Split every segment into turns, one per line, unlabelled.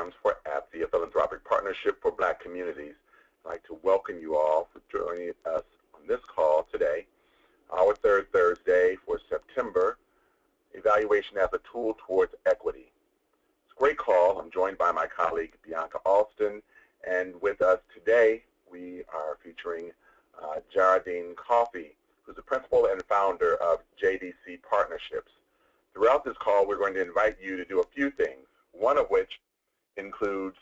programs for ABFE, a philanthropic partnership for Black communities. I'd like to welcome you all for joining us on this call today, our third Thursday for September, Evaluation as a Tool Towards Equity. It's a great call. I'm joined by my colleague, Bianca Alston, and with us today, we are featuring Geraldine Coffey, who's the principal and founder of JDC Partnerships. Throughout this call, we're going to invite you to do a few things, one of which includes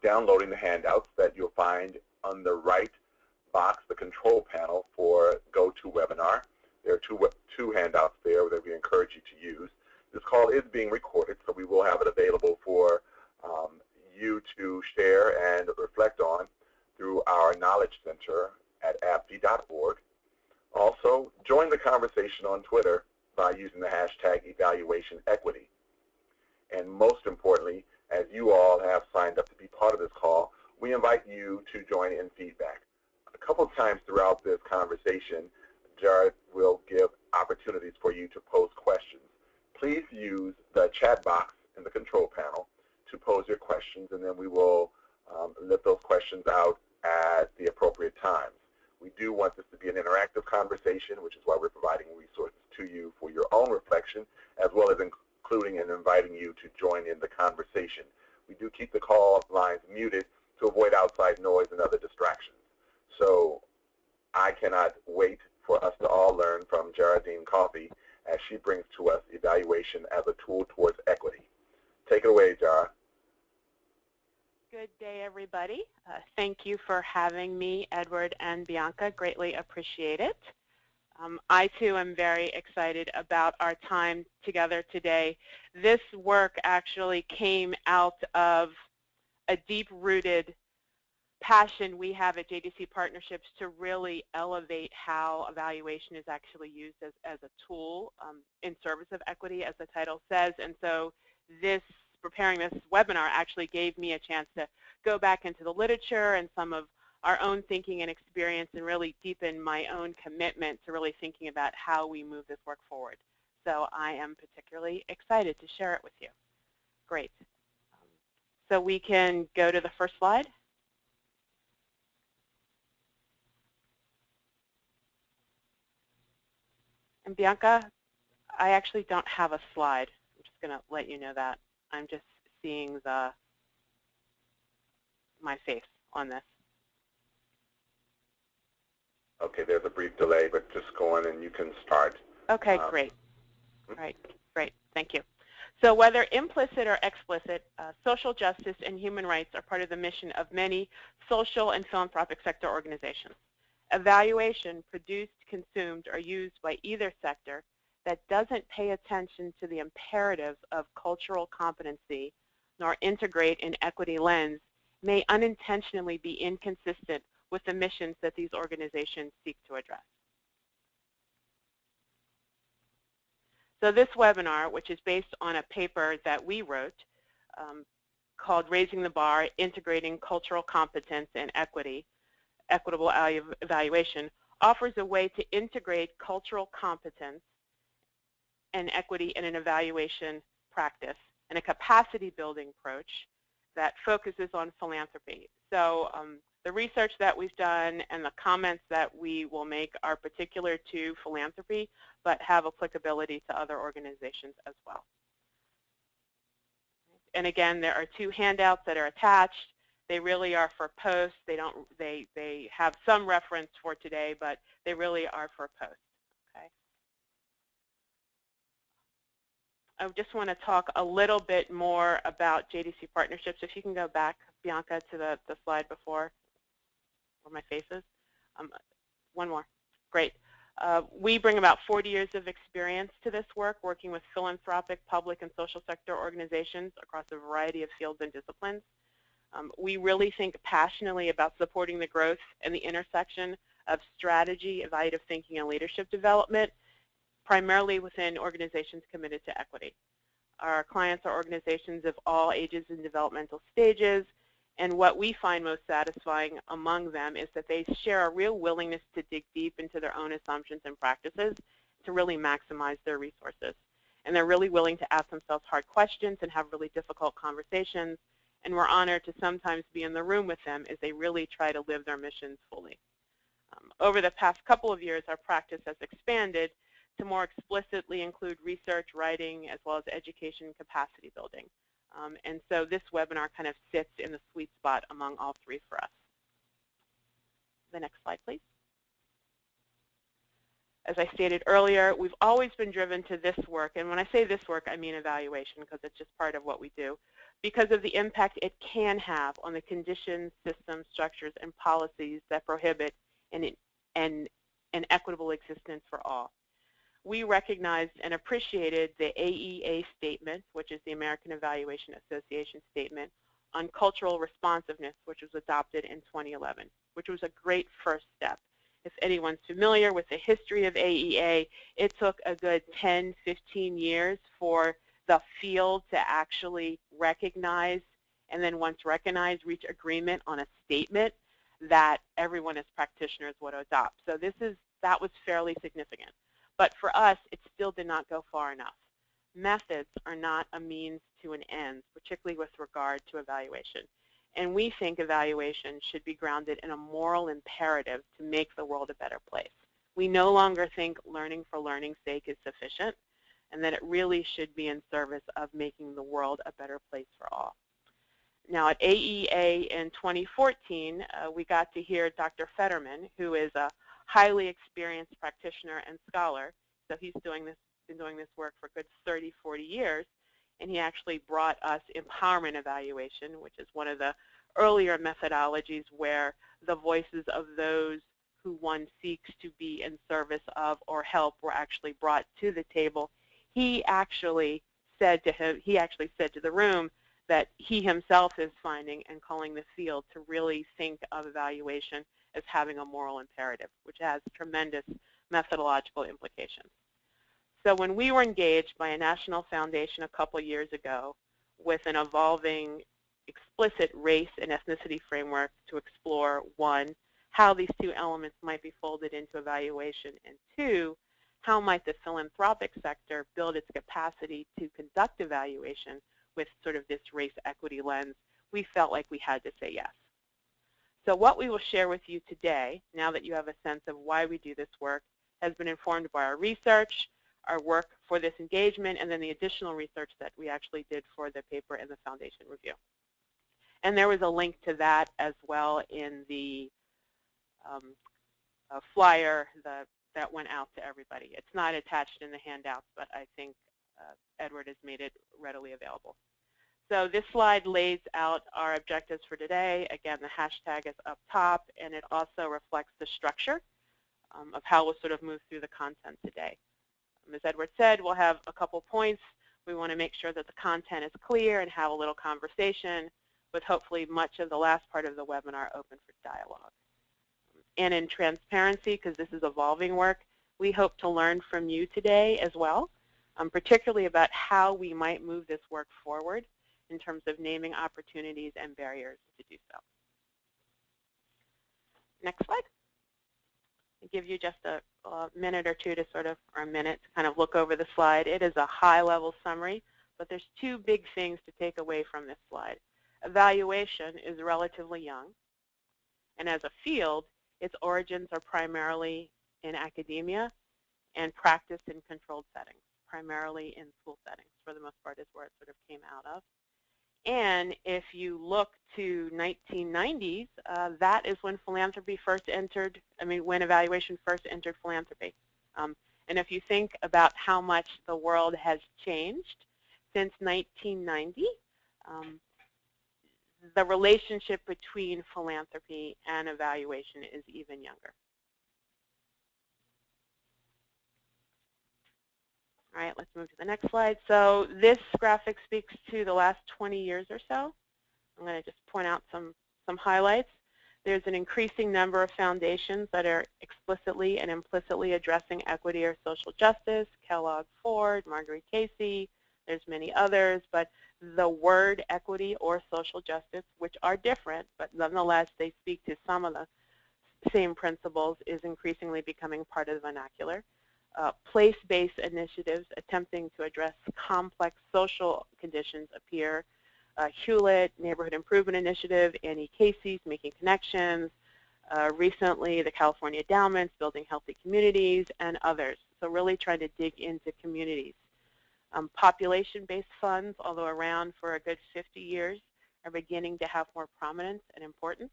downloading the handouts that you'll find on the right box, the control panel for GoToWebinar. There are two handouts there that we encourage you to use. This call is being recorded, so we will have it available for you to share and reflect on through our Knowledge Center at abfe.org. Also, join the conversation on Twitter by using the hashtag #EvaluationEquity. And most importantly, as you all have signed up to be part of this call, we invite you to join in feedback. A couple of times throughout this conversation, Jared will give opportunities for you to pose questions. Please use the chat box in the control panel to pose your questions, and then we will let those questions out at the appropriate times. We do want this to be an interactive conversation, which is why we're providing resources to you for your own reflection, as well as including and inviting you to join in the conversation. We do keep the call lines muted to avoid outside noise and other distractions. So I cannot wait for us to all learn from Geraldine Coffey as she brings to us evaluation as a tool towards equity. Take it away, Jara.
Good day, everybody. Thank you for having me, Edward and Bianca. Greatly appreciate it. I, too, am very excited about our time together today. This work actually came out of a deep-rooted passion we have at JDC Partnerships to really elevate how evaluation is actually used as a tool in service of equity, as the title says. And so preparing this webinar actually gave me a chance to go back into the literature and some of our own thinking and experience and really deepen my own commitment to really thinking about how we move this work forward. So I am particularly excited to share it with you. Great. So we can go to the first slide. And Bianca, I actually don't have a slide. I'm just going to let you know that. I'm just seeing my face on this.
Okay, there's a brief delay, but just go on and you can start.
Okay, great. All right, great. Thank you. So whether implicit or explicit, social justice and human rights are part of the mission of many social and philanthropic sector organizations. Evaluation produced, consumed, or used by either sector that doesn't pay attention to the imperatives of cultural competency nor integrate an equity lens may unintentionally be inconsistent with the missions that these organizations seek to address. So this webinar, which is based on a paper that we wrote called Raising the Bar, Integrating Cultural Competence and Equitable Evaluation, offers a way to integrate cultural competence and equity in an evaluation practice and a capacity building approach that focuses on philanthropy. So the research that we've done and the comments that we will make are particular to philanthropy, but have applicability to other organizations as well. And again, there are two handouts that are attached. They really are for posts. They have some reference for today, but they really are for posts. Okay. I just want to talk a little bit more about JDC Partnerships. If you can go back, Bianca, to the slide before, where my face is. One more. Great. We bring about 40 years of experience to this work, working with philanthropic, public, and social sector organizations across a variety of fields and disciplines. We really think passionately about supporting the growth and the intersection of strategy, evaluative thinking, and leadership development, primarily within organizations committed to equity. Our clients are organizations of all ages and developmental stages, and what we find most satisfying among them is that they share a real willingness to dig deep into their own assumptions and practices to really maximize their resources. And they're really willing to ask themselves hard questions and have really difficult conversations and we're honored to sometimes be in the room with them as they really try to live their missions fully. Over the past couple of years, our practice has expanded to more explicitly include research, writing, as well as education and capacity building. And so this webinar kind of sits in the sweet spot among all three for us. The next slide, please. As I stated earlier, we've always been driven to this work, and when I say this work, I mean evaluation, because it's just part of what we do, because of the impact it can have on the conditions, systems, structures, and policies that prohibit an equitable existence for all. We recognized and appreciated the AEA statement, which is the American Evaluation Association statement, on cultural responsiveness, which was adopted in 2011, which was a great first step. If anyone's familiar with the history of AEA, it took a good 10, 15 years for the field to actually recognize, and then once recognized, reach agreement on a statement that everyone as practitioners would adopt. So that was fairly significant. But for us, it still did not go far enough. Methods are not a means to an end, particularly with regard to evaluation. And we think evaluation should be grounded in a moral imperative to make the world a better place. We no longer think learning for learning's sake is sufficient, and that it really should be in service of making the world a better place for all. Now at AEA in 2014, we got to hear Dr. Fetterman, who is a highly experienced practitioner and scholar. So he's been doing this work for a good 30, 40 years. And he actually brought us empowerment evaluation, which is one of the earlier methodologies where the voices of those who one seeks to be in service of or help were actually brought to the table. He actually said to the room that he himself is finding and calling the field to really think of evaluation as having a moral imperative, which has tremendous methodological implications. So when we were engaged by a national foundation a couple years ago with an evolving explicit race and ethnicity framework to explore, one, how these two elements might be folded into evaluation, and two, how might the philanthropic sector build its capacity to conduct evaluation with sort of this race equity lens, we felt like we had to say yes. So what we will share with you today, now that you have a sense of why we do this work, has been informed by our research, our work for this engagement, and then the additional research that we actually did for the paper and the foundation review. And there was a link to that as well in the flyer that went out to everybody. It's not attached in the handouts, but I think Edward has made it readily available. So this slide lays out our objectives for today. Again, the hashtag is up top, and it also reflects the structure of how we'll sort of move through the content today. As Edward said, we'll have a couple points. We want to make sure that the content is clear and have a little conversation, with hopefully much of the last part of the webinar open for dialogue. And in transparency, because this is evolving work, we hope to learn from you today as well, particularly about how we might move this work forward in terms of naming opportunities and barriers to do so. Next slide. I'll give you just a minute or two to or a minute to kind of look over the slide. It is a high-level summary, but there's two big things to take away from this slide. Evaluation is relatively young, and as a field, its origins are primarily in academia and practiced in controlled settings, primarily in school settings, for the most part is where it sort of came out of. And if you look to 1990s, that is when philanthropy first entered, when evaluation first entered philanthropy. And if you think about how much the world has changed since 1990, the relationship between philanthropy and evaluation is even younger. All right, let's move to the next slide. So this graphic speaks to the last 20 years or so. I'm going to just point out some highlights. There's an increasing number of foundations that are explicitly and implicitly addressing equity or social justice. Kellogg Ford, Marguerite Casey, there's many others, but the word equity or social justice, which are different, but nonetheless they speak to some of the same principles, is increasingly becoming part of the vernacular. Place-based initiatives attempting to address complex social conditions appear Hewlett, Neighborhood Improvement Initiative, Annie Casey's Making Connections, recently the California Endowments, Building Healthy Communities, and others. So really trying to dig into communities. Population-based funds, although around for a good 50 years, are beginning to have more prominence and importance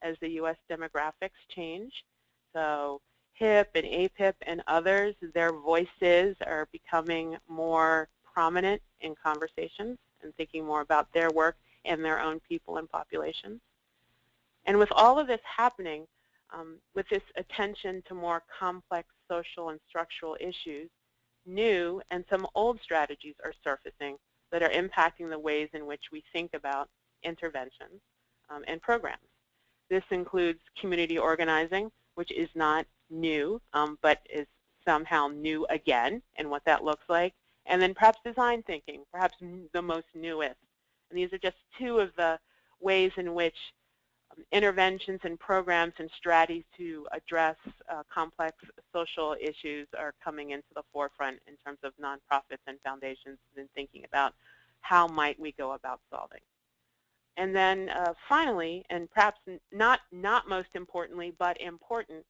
as the U.S. demographics change. So HIP and APIP and others, their voices are becoming more prominent in conversations and thinking more about their work and their own people and populations. And with all of this happening, with this attention to more complex social and structural issues, new and some old strategies are surfacing that are impacting the ways in which we think about interventions and programs. This includes community organizing, which is not new, but is somehow new again, and what that looks like. And then perhaps design thinking, perhaps the most newest. And these are just two of the ways in which interventions and programs and strategies to address complex social issues are coming into the forefront in terms of nonprofits and foundations and thinking about how might we go about solving. And then finally, and perhaps not most importantly, but important,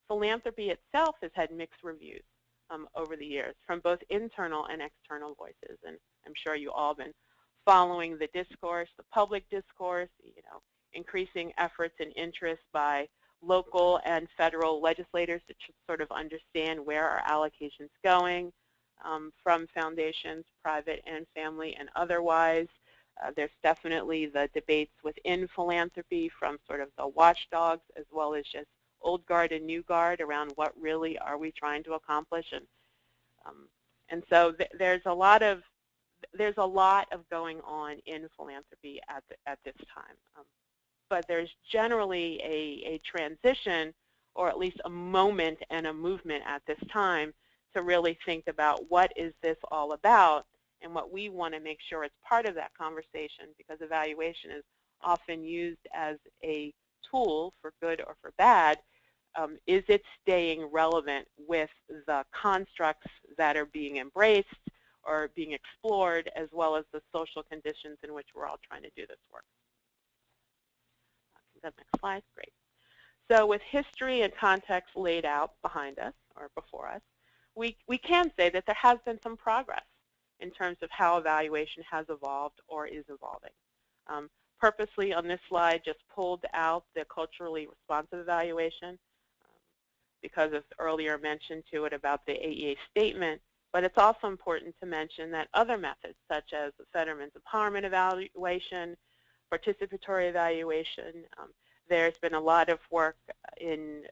philanthropy itself has had mixed reviews over the years from both internal and external voices. And I'm sure you all been following the discourse, the public discourse, increasing efforts and interest by local and federal legislators to sort of understand where our allocations going from foundations, private and family and otherwise. There's definitely the debates within philanthropy from sort of the watchdogs as well as just old guard and new guard around what really are we trying to accomplish. And so there's a lot of going on in philanthropy at this time. But there's generally a transition, or at least a moment and a movement at this time to really think about what is this all about, and what we want to make sure it's part of that conversation, because evaluation is often used as a tool for good or for bad. Is it staying relevant with the constructs that are being embraced or being explored, as well as the social conditions in which we're all trying to do this work? That next slide, great. So with history and context laid out behind us or before us, we can say that there has been some progress in terms of how evaluation has evolved or is evolving. Purposely on this slide just pulled out the culturally responsive evaluation because of earlier mention to it about the AEA statement, but it's also important to mention that other methods such as the Fetterman's Empowerment Evaluation, participatory evaluation. There's been a lot of work in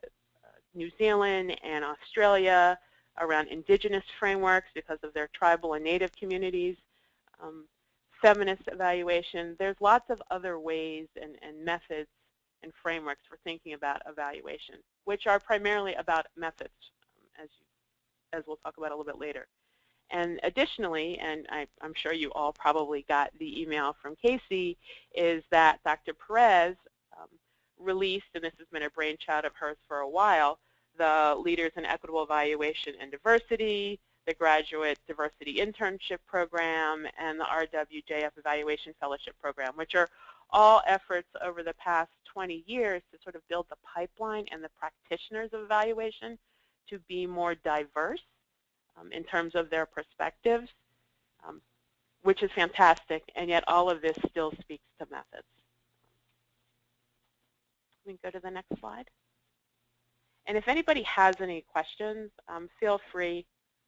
New Zealand and Australia around indigenous frameworks because of their tribal and native communities. Feminist evaluation. There's lots of other ways and methods and frameworks for thinking about evaluation, which are primarily about methods, as we'll talk about a little bit later. And additionally, and I'm sure you all probably got the email from Casey, is that Dr. Perez released, and this has been a brainchild of hers for a while, the Leaders in Equitable Evaluation and Diversity, the Graduate Diversity Internship Program, and the RWJF Evaluation Fellowship Program, which are all efforts over the past 20 years to sort of build the pipeline and the practitioners of evaluation to be more diverse in terms of their perspectives, which is fantastic, and yet all of this still speaks to methods. We can go to the next slide. And if anybody has any questions, feel free.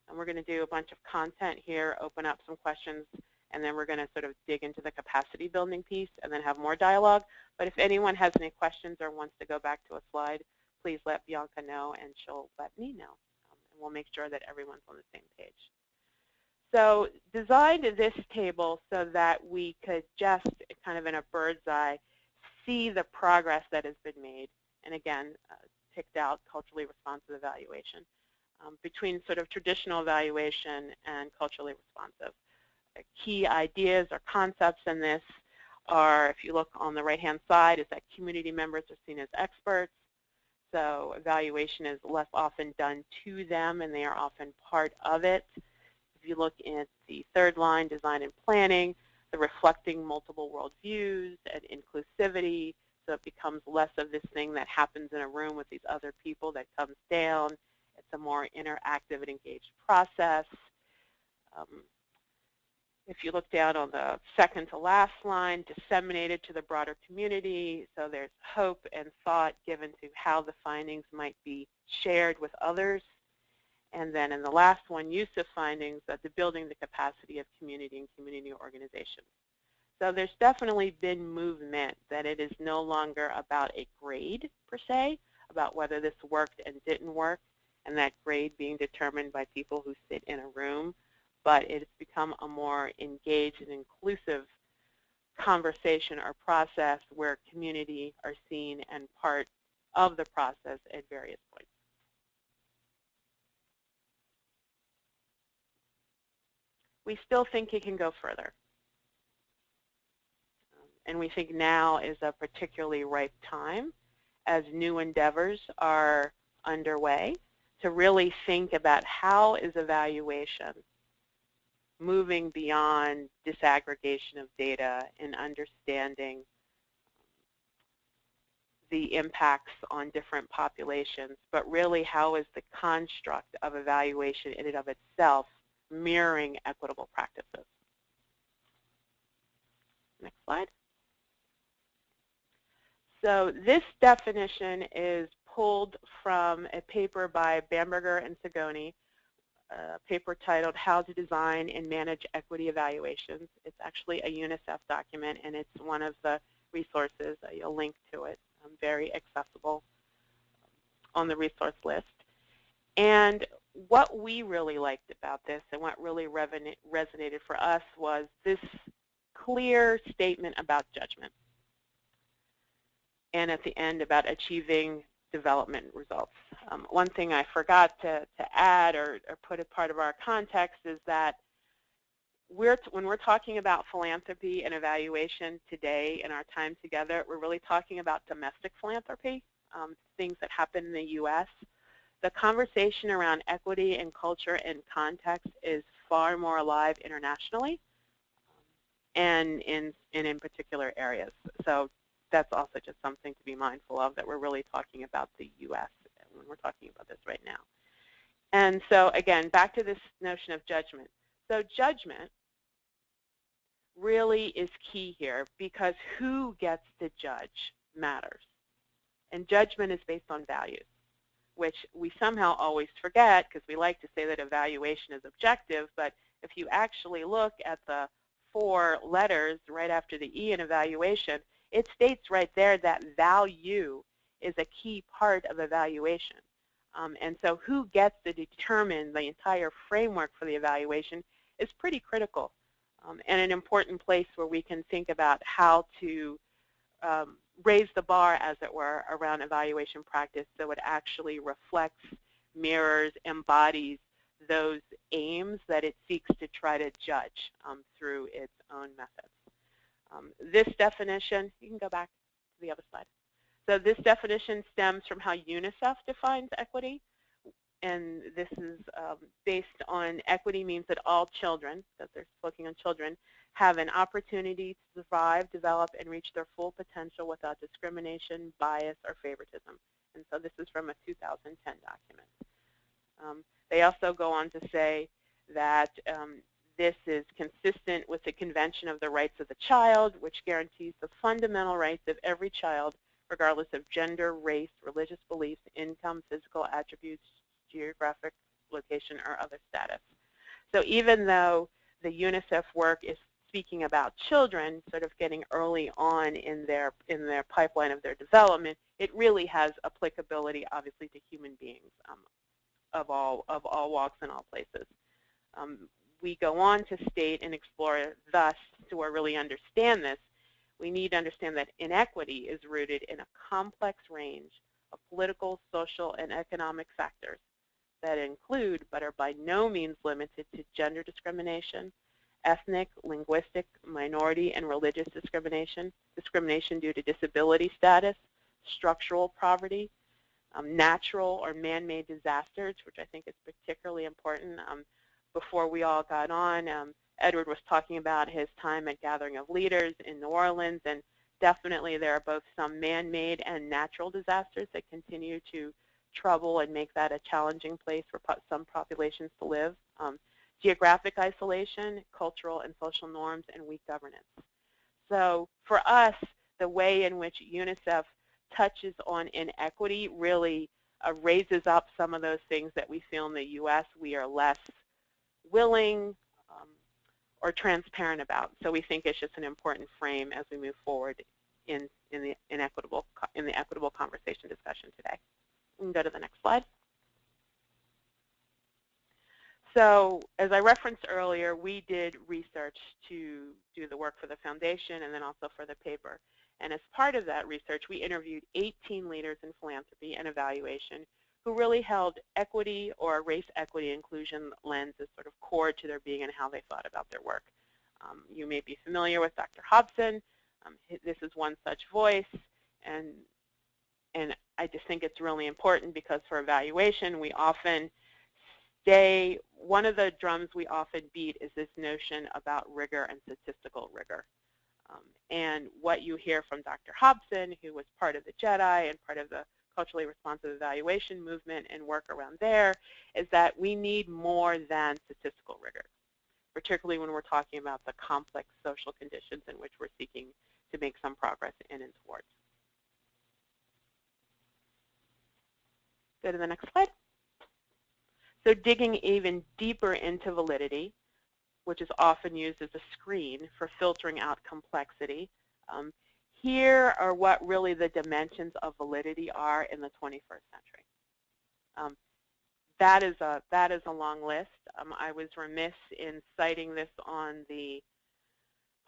And we're going to do a bunch of content here, open up some questions, and then we're going to sort of dig into the capacity building piece and then have more dialogue. But if anyone has any questions or wants to go back to a slide, please let Bianca know, and she'll let me know. And we'll make sure that everyone's on the same page. So designed this table so that we could just kind of in a bird's eye see the progress that has been made, and again, picked out culturally responsive evaluation between sort of traditional evaluation and culturally responsive. Key ideas or concepts in this are, if you look on the right-hand side, is that community members are seen as experts. So evaluation is less often done to them, and they are often part of it. If you look at the third line, design and planning, the reflecting multiple worldviews and inclusivity, so it becomes less of this thing that happens in a room with these other people that comes down. It's a more interactive and engaged process. If you look down on the second to last line, disseminated to the broader community, so there's hope and thought given to how the findings might be shared with others. And then in the last one, use of findings, the building the capacity of community and community organizations. So there's definitely been movement that it is no longer about a grade per se, about whether this worked and didn't work, and that grade being determined by people who sit in a room, but it has become a more engaged and inclusive conversation or process where community are seen and part of the process at various points. We still think it can go further. And we think now is a particularly ripe time as new endeavors are underway to really think about how is evaluation moving beyond disaggregation of data and understanding the impacts on different populations, but really how is the construct of evaluation in and of itself mirroring equitable practices. Next slide. So this definition is pulled from a paper by Bamberger and Sagoni, a paper titled How to Design and Manage Equity Evaluations. It's actually a UNICEF document, and it's one of the resources. You'll link to it. Very accessible on the resource list. And what we really liked about this and what really resonated for us was this clear statement about judgment. And at the end about achieving development results. One thing I forgot to add or put as part of our context is that when we're talking about philanthropy and evaluation today in our time together, we're really talking about domestic philanthropy, things that happen in the U.S. The conversation around equity and culture and context is far more alive internationally and in particular areas. So that's also just something to be mindful of, that we're really talking about the U.S. when we're talking about this right now. And so again, back to this notion of judgment. So judgment really is key here because who gets to judge matters. And judgment is based on values, which we somehow always forget because we like to say that evaluation is objective, but if you actually look at the 4 letters right after the E in evaluation, it states right there that value is a key part of evaluation. And so who gets to determine the entire framework for the evaluation is pretty critical and an important place where we can think about how to raise the bar, as it were, around evaluation practice so it actually reflects, mirrors, embodies those aims that it seeks to try to judge through its own methods. This definition, you can go back to the other slide. So this definition stems from how UNICEF defines equity. And this is based on equity means that all children, that they're looking on children, have an opportunity to survive, develop, and reach their full potential without discrimination, bias, or favoritism. And so this is from a 2010 document. They also go on to say that this is consistent with the Convention of the Rights of the Child, which guarantees the fundamental rights of every child, regardless of gender, race, religious beliefs, income, physical attributes, geographic location, or other status. So even though the UNICEF work is speaking about children, sort of getting early on in their pipeline of their development, it really has applicability, obviously, to human beings of all walks and all places. We go on to state and explore, thus, to really understand this, we need to understand that inequity is rooted in a complex range of political, social, and economic factors that include, but are by no means limited to, gender discrimination, ethnic, linguistic, minority, and religious discrimination, discrimination due to disability status, structural poverty, natural or man-made disasters, which I think is particularly important. Before we all got on, Edward was talking about his time at Gathering of Leaders in New Orleans, and definitely there are both some man-made and natural disasters that continue to trouble and make that a challenging place for some populations to live. Geographic isolation, cultural and social norms, and weak governance. So for us, the way in which UNICEF touches on inequity really raises up some of those things that we feel in the U.S. we are less willing or transparent about. So we think it's just an important frame as we move forward in the equitable conversation discussion today. We can go to the next slide. So as I referenced earlier, we did research to do the work for the foundation and then also for the paper. And as part of that research, we interviewed 18 leaders in philanthropy and evaluation who really held equity or race equity inclusion lens as sort of core to their being and how they thought about their work. You may be familiar with Dr. Hobson. This is one such voice, and I just think it's really important because for evaluation, we often one of the drums we often beat is this notion about rigor and statistical rigor. And what you hear from Dr. Hobson, who was part of the JEDI and part of the culturally responsive evaluation movement and work around there, is that we need more than statistical rigor, particularly when we're talking about the complex social conditions in which we're seeking to make some progress in and towards. Go to the next slide. So digging even deeper into validity, which is often used as a screen for filtering out complexity. Here are what really the dimensions of validity are in the 21st century. That is a long list. I was remiss in citing this on the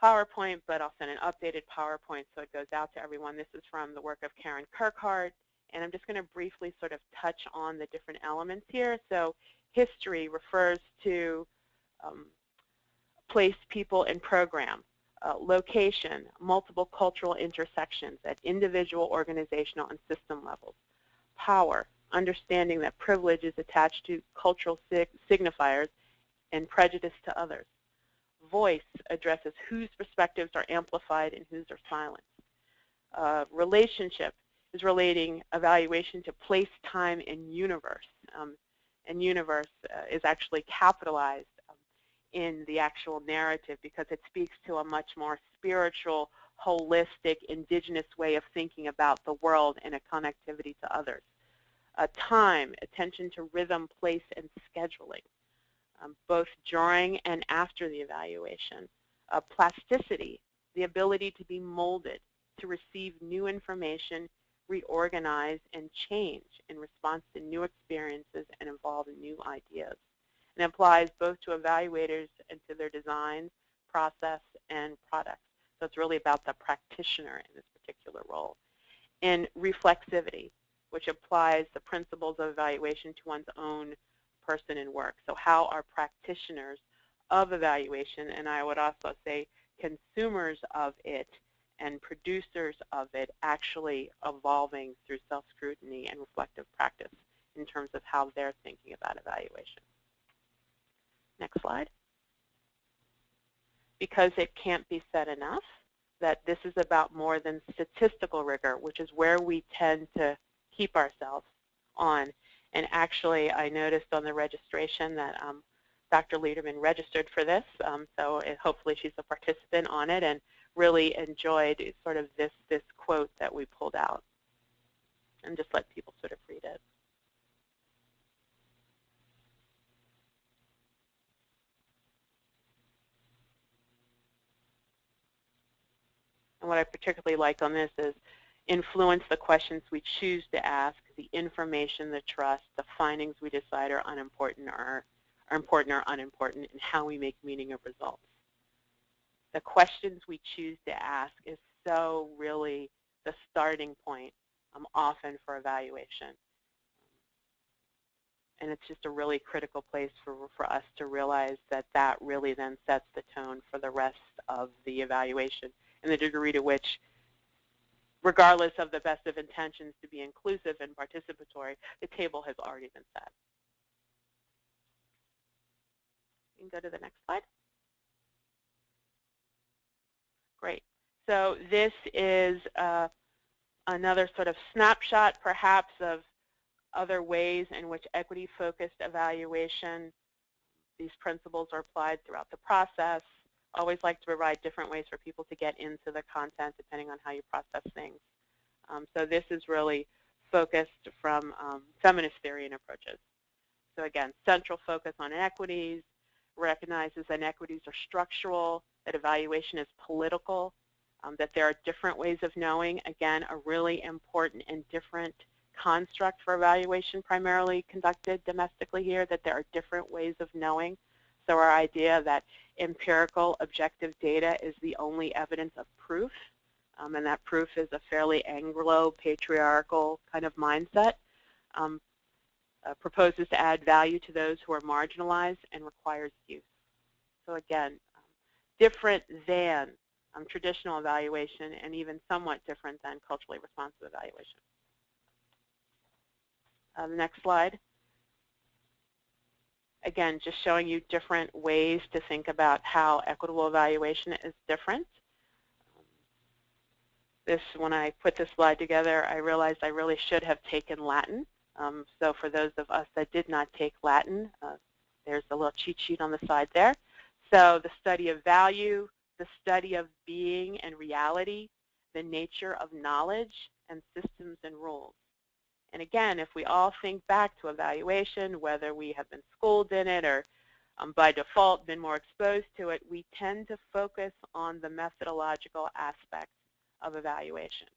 PowerPoint, but I'll send an updated PowerPoint so it goes out to everyone. This is from the work of Karen Kirkhardt, and I'm just going to briefly sort of touch on the different elements here. So history refers to place, people, and program. Location, multiple cultural intersections at individual, organizational, and system levels. Power, understanding that privilege is attached to cultural signifiers and prejudice to others. Voice addresses whose perspectives are amplified and whose are silenced. Relationship is relating evaluation to place, time, and universe. And universe is actually capitalized in the actual narrative because it speaks to a much more spiritual, holistic, indigenous way of thinking about the world and a connectivity to others. Time, attention to rhythm, place, and scheduling, both during and after the evaluation. Plasticity, the ability to be molded, to receive new information, reorganize, and change in response to new experiences and evolve in new ideas. And applies both to evaluators and to their design, process, and products. So it's really about the practitioner in this particular role. And reflexivity, which applies the principles of evaluation to one's own person and work. So how are practitioners of evaluation, and I would also say consumers of it and producers of it, actually evolving through self-scrutiny and reflective practice in terms of how they're thinking about evaluation. Next slide. Because it can't be said enough that this is about more than statistical rigor, which is where we tend to keep ourselves on. And actually, I noticed on the registration that Dr. Lederman registered for this, so hopefully she's a participant on it and really enjoyed sort of this quote that we pulled out. And just let people sort of read it. And what I particularly like on this is influence the questions we choose to ask, the information, the trust, the findings we decide are unimportant or important or unimportant, and how we make meaning of results. The questions we choose to ask is so really the starting point often for evaluation. And it's just a really critical place for us to realize that that really then sets the tone for the rest of the evaluation and the degree to which, regardless of the best of intentions to be inclusive and participatory, the table has already been set. You can go to the next slide. So this is another sort of snapshot, perhaps, of other ways in which equity-focused evaluation, these principles are applied throughout the process. Always like to provide different ways for people to get into the content depending on how you process things. So this is really focused from feminist theory and approaches. So again, central focus on inequities, recognizes that inequities are structural, that evaluation is political, that there are different ways of knowing. Again, a really important and different construct for evaluation, primarily conducted domestically here, that there are different ways of knowing. So our idea that empirical objective data is the only evidence of proof, and that proof is a fairly Anglo-patriarchal kind of mindset, proposes to add value to those who are marginalized and requires use. So again, different than traditional evaluation, and even somewhat different than culturally responsive evaluation. The next slide. Again, just showing you different ways to think about how equitable evaluation is different. When I put this slide together, I realized I really should have taken Latin. So for those of us that did not take Latin, there's a little cheat sheet on the side there. So the study of value, the study of being and reality, the nature of knowledge, and systems and rules. And again, if we all think back to evaluation, whether we have been schooled in it or by default been more exposed to it, we tend to focus on the methodological aspects of evaluation.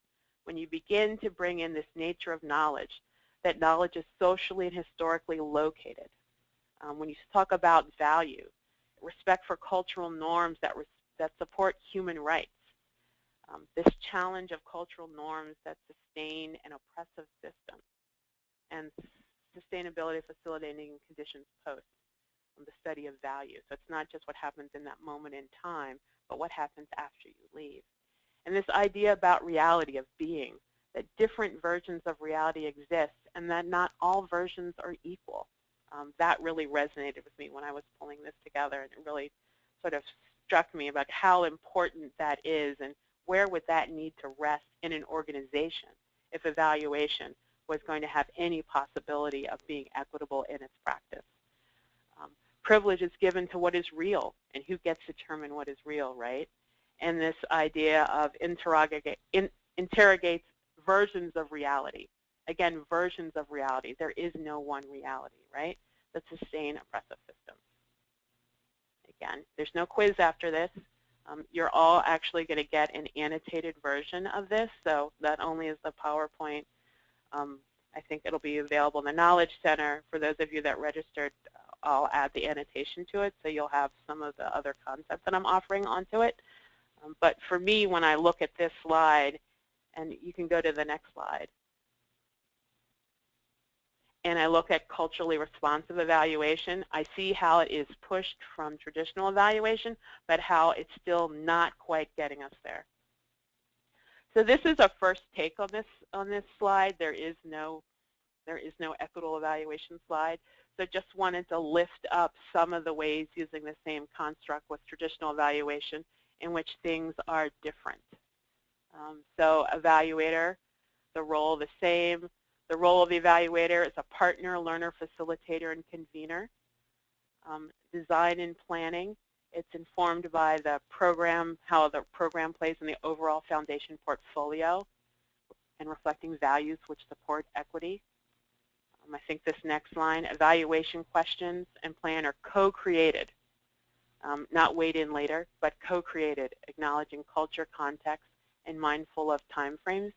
When you begin to bring in this nature of knowledge, that knowledge is socially and historically located. When you talk about value, respect for cultural norms that support human rights, this challenge of cultural norms that sustain an oppressive system, and sustainability facilitating conditions post, the study of value. So it's not just what happens in that moment in time, but what happens after you leave. And this idea about reality of being, that different versions of reality exist and that not all versions are equal. That really resonated with me when I was pulling this together, and it really sort of struck me about how important that is and where would that need to rest in an organization if evaluation was going to have any possibility of being equitable in its practice. Privilege is given to what is real, and who gets to determine what is real, right? And this idea of interrogates versions of reality. Again, versions of reality. There is no one reality, right, that sustain oppressive systems. Again, there's no quiz after this. You're all actually going to get an annotated version of this, so not only is the PowerPoint, I think it'll be available in the Knowledge Center. For those of you that registered, I'll add the annotation to it, so you'll have some of the other concepts that I'm offering onto it. But for me, when I look at this slide, and you can go to the next slide, and I look at culturally responsive evaluation, I see how it is pushed from traditional evaluation, but how it's still not quite getting us there. So this is a first take on this slide. There is no equitable evaluation slide. So just wanted to lift up some of the ways using the same construct with traditional evaluation in which things are different. So evaluator, the role the same. The role of the evaluator is a partner, learner, facilitator, and convener. Design and planning, it's informed by the program, how the program plays in the overall foundation portfolio, and reflecting values which support equity. I think this next line, evaluation questions and plan are co-created, not weighed in later, but co-created, acknowledging culture, context, and mindful of time frames.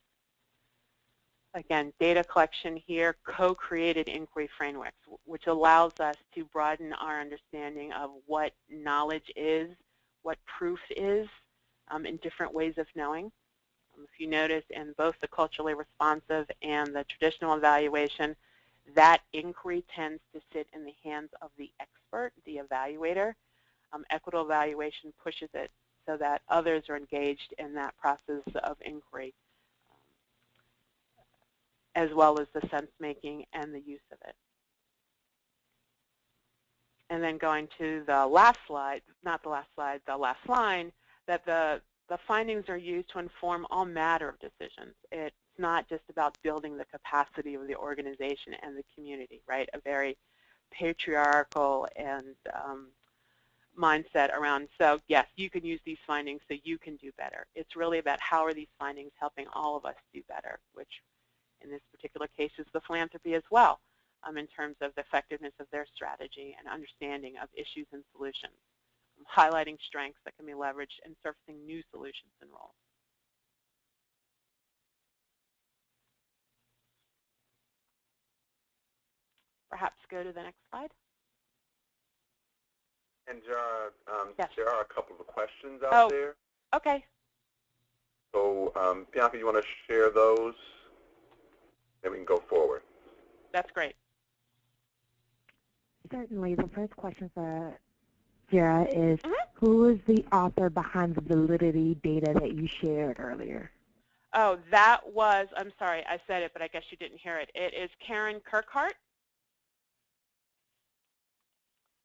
Again, data collection here, co-created inquiry frameworks, which allows us to broaden our understanding of what knowledge is, what proof is, in different ways of knowing. If you notice in both the culturally responsive and the traditional evaluation, that inquiry tends to sit in the hands of the expert, the evaluator. Equitable evaluation pushes it so that others are engaged in that process of inquiry, as well as the sense-making and the use of it. And then going to the last slide, not the last slide, the last line, that the the findings are used to inform all matter of decisions. It's not just about building the capacity of the organization and the community, right? A very patriarchal and mindset around, so yes, you can use these findings so you can do better. It's really about how are these findings helping all of us do better, which in this particular case is the philanthropy as well, in terms of the effectiveness of their strategy and understanding of issues and solutions, highlighting strengths that can be leveraged and surfacing new solutions and roles. Perhaps go to the next slide.
And Jara,
yes.
There are a couple of questions out there.
Okay.
So, Bianca, you want to share those? Then we can go forward.
That's great.
Certainly. The first question for Jara is, who is the author behind the validity data that you shared earlier?
Oh, that was, I'm sorry, I said it, but I guess you didn't hear it. It is Karen Kirkhart.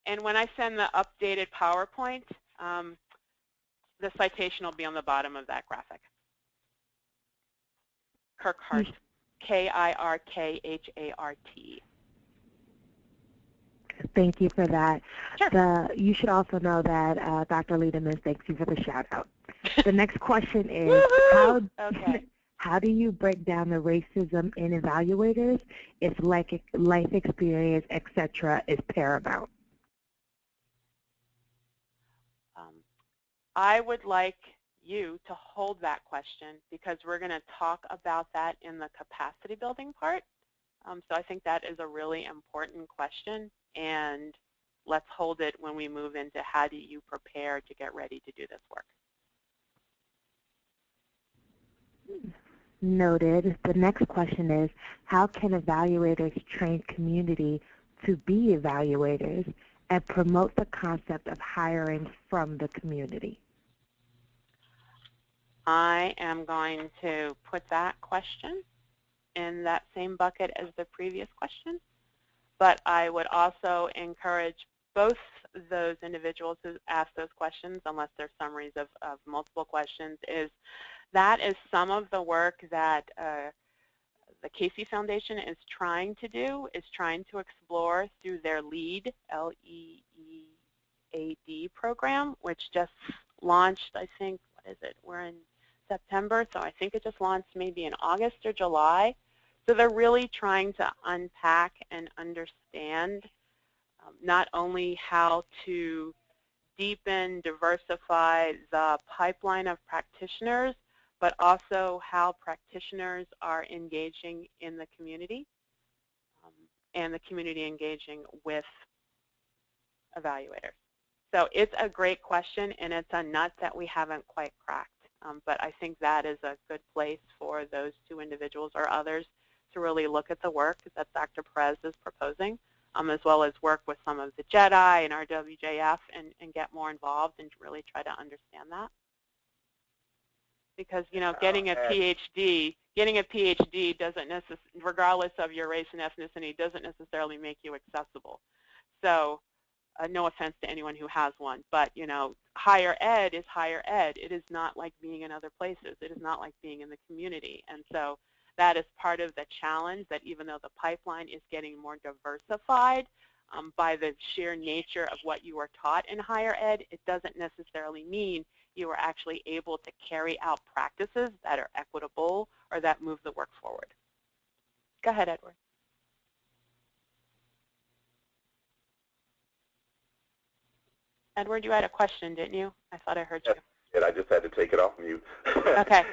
And when I send the updated PowerPoint, the citation will be on the bottom of that graphic. Kirkhart, K-I-R-K-H-A-R-T.
Thank you for that.
Sure.
You should also know that Dr. Lederman thanks you for the shout out. The next question is, how do you break down the racism in evaluators if life experience, etc., is paramount?
I would like you to hold that question because we're going to talk about that in the capacity building part. So I think that is a really important question, and let's hold it when we move into how do you prepare to get ready to do this work.
Noted. The next question is, how can evaluators train community to be evaluators and promote the concept of hiring from the community?
I am going to put that question in that same bucket as the previous question, but I would also encourage both those individuals who ask those questions, unless they're summaries of multiple questions, that is some of the work that the Casey Foundation is trying to do, is trying to explore through their LEAD, L-E-E-A-D program, which just launched, I think, what is it? We're in September, so I think it just launched maybe in August or July. So they're really trying to unpack and understand not only how to deepen, diversify the pipeline of practitioners, but also how practitioners are engaging in the community and the community engaging with evaluators. So it's a great question, and it's a nut that we haven't quite cracked. But I think that is a good place for those two individuals or others to really look at the work that Dr. Perez is proposing, as well as work with some of the JEDI and RWJF and get more involved and really try to understand that. Because, you know, getting a PhD doesn't necessarily, regardless of your race and ethnicity, doesn't necessarily make you accessible. So no offense to anyone who has one, but, you know, higher ed is higher ed. It is not like being in other places. It is not like being in the community. And so that is part of the challenge, that even though the pipeline is getting more diversified by the sheer nature of what you are taught in higher ed, it doesn't necessarily mean you are actually able to carry out practices that are equitable or that move the work forward. Go ahead, Edward. Edward, you had a question, didn't you? I thought I heard you.
Yes, I just had to take it off mute.
Okay.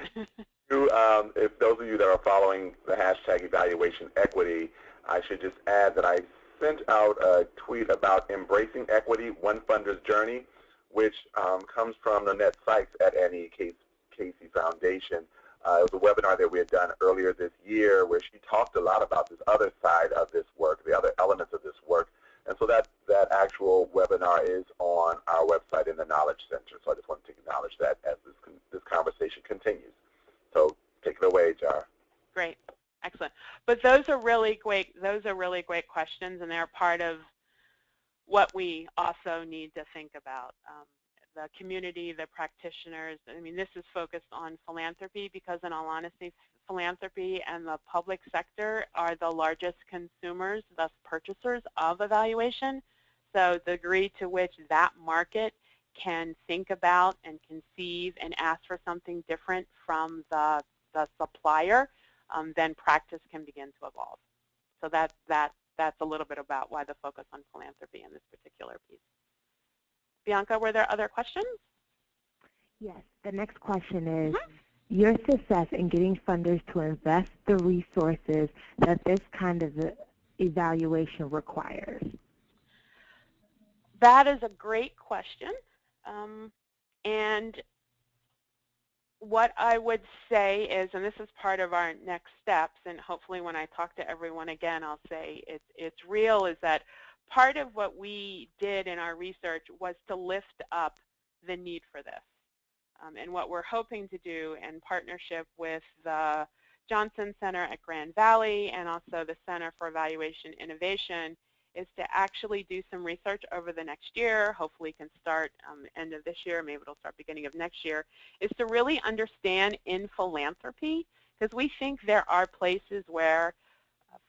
If those of you that are following the hashtag evaluation equity, I should just add that I sent out a tweet about embracing equity, one funder's journey, which comes from Nanette Sykes at Annie Casey Foundation. It was a webinar that we had done earlier this year where she talked a lot about this other side of this work, the other elements of this work. And so that actual webinar is on our website in the Knowledge Center. So I just wanted to acknowledge that as this conversation continues. So take it away, Jar.
Great. Excellent. But those are really great questions, and they're part of what we also need to think about. the community, the practitioners. I mean, this is focused on philanthropy because, in all honesty, philanthropy and the public sector are the largest consumers, thus purchasers of evaluation. So the degree to which that market can think about and conceive and ask for something different from the supplier, then practice can begin to evolve. So that's a little bit about why the focus on philanthropy in this particular piece. Bianca, were there other questions?
Yes. The next question is, your success in getting funders to invest the resources that this kind of evaluation requires?
That is a great question. And what I would say is, and this is part of our next steps, and hopefully when I talk to everyone again, I'll say it's real, is that part of what we did in our research was to lift up the need for this. And what we're hoping to do in partnership with the Johnson Center at Grand Valley and also the Center for Evaluation Innovation is to actually do some research over the next year, hopefully can start end of this year, maybe it'll start beginning of next year, is to really understand in philanthropy, because we think there are places where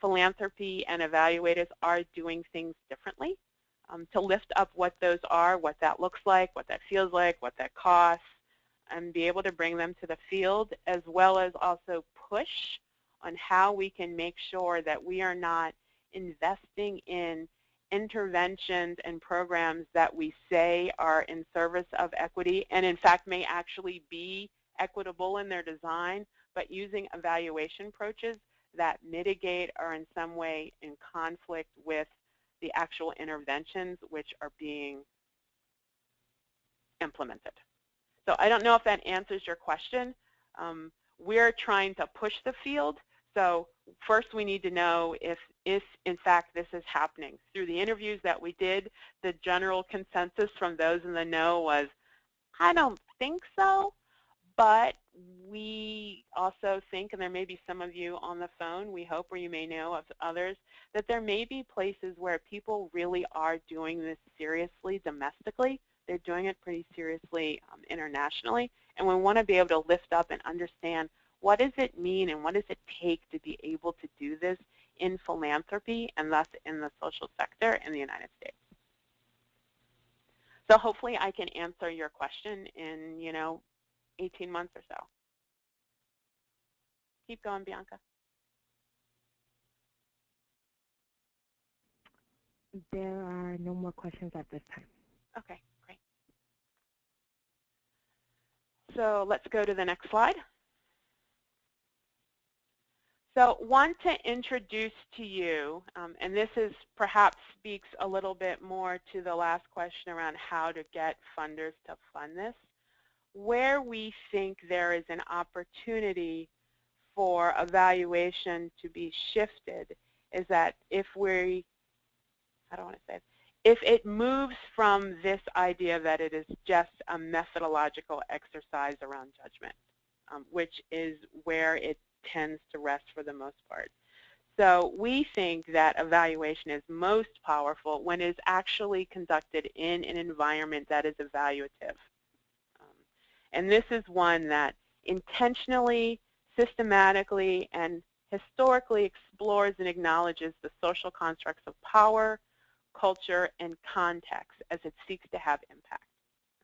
philanthropy and evaluators are doing things differently, to lift up what those are, what that looks like, what that feels like, what that costs, and be able to bring them to the field, as well as also push on how we can make sure that we are not investing in interventions and programs that we say are in service of equity and in fact may actually be equitable in their design, but using evaluation approaches that mitigate or in some way in conflict with the actual interventions which are being implemented. So I don't know if that answers your question. We're trying to push the field. So first we need to know if in fact this is happening. Through the interviews that we did, the general consensus from those in the know was, I don't think so, but we also think, and there may be some of you on the phone, we hope, or you may know of others, that there may be places where people really are doing this seriously domestically. They're doing it pretty seriously internationally, and we want to be able to lift up and understand what does it mean and what does it take to be able to do this in philanthropy and thus in the social sector in the United States. So hopefully I can answer your question in, 18 months or so. Keep going, Bianca.
There are no more questions at this time.
Okay, great. So let's go to the next slide. So want to introduce to you, and this is perhaps speaks a little bit more to the last question around how to get funders to fund this, where we think there is an opportunity for evaluation to be shifted is that if if it moves from this idea that it is just a methodological exercise around judgment, which is where it tends to rest for the most part. So we think that evaluation is most powerful when it is actually conducted in an environment that is evaluative. And this is one that intentionally, systematically, and historically explores and acknowledges the social constructs of power, culture, and context as it seeks to have impact,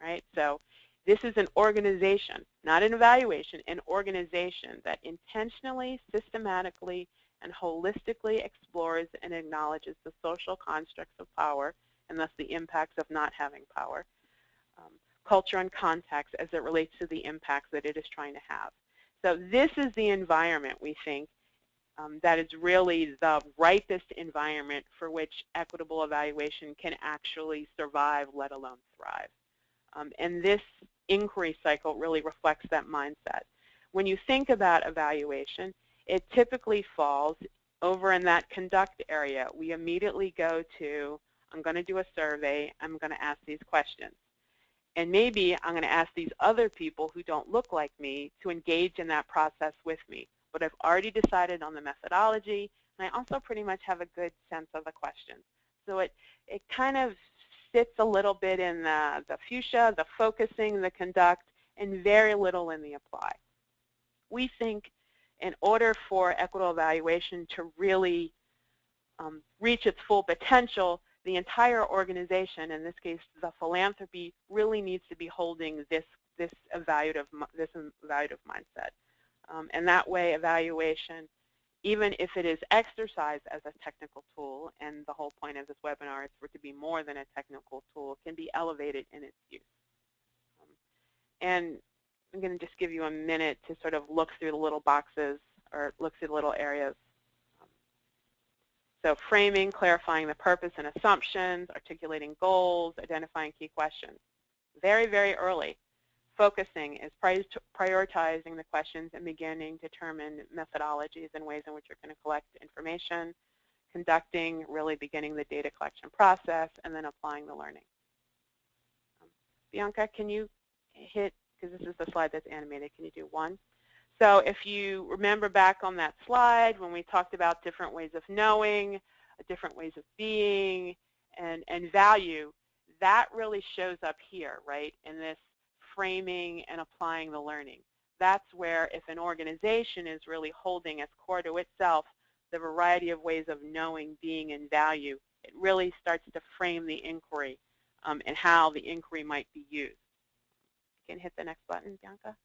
right? So this is an organization, not an evaluation, an organization that intentionally, systematically, and holistically explores and acknowledges the social constructs of power and thus the impacts of not having power, culture and context as it relates to the impacts that it is trying to have. So this is the environment we think that is really the ripest environment for which equitable evaluation can actually survive, let alone thrive. And this inquiry cycle really reflects that mindset. When you think about evaluation, it typically falls over in that conduct area. We immediately go to, I'm going to do a survey, I'm going to ask these questions. And maybe I'm going to ask these other people who don't look like me to engage in that process with me. But I've already decided on the methodology, and I also pretty much have a good sense of the questions. So it kind of sits a little bit in the fuchsia, the focusing, the conduct, and very little in the apply. We think in order for equitable evaluation to really reach its full potential, the entire organization, in this case the philanthropy, really needs to be holding this evaluative mindset. And that way evaluation, even if it is exercised as a technical tool, and the whole point of this webinar is for it to be more than a technical tool, can be elevated in its use. And I'm going to just give you a minute to sort of look through the little boxes or look through the little areas. So framing, clarifying the purpose and assumptions, articulating goals, identifying key questions. Very, very early. Focusing is prioritizing the questions and beginning to determine methodologies and ways in which you're going to collect information. Conducting, really beginning the data collection process, and then applying the learning. Bianca, can you hit, because this is the slide that's animated, can you do one? So if you remember back on that slide when we talked about different ways of knowing, different ways of being, and value, that really shows up here, right, in this framing and applying the learning. That's where if an organization is really holding as core to itself the variety of ways of knowing, being, and value, it really starts to frame the inquiry and how the inquiry might be used. You can hit the next button, Bianca.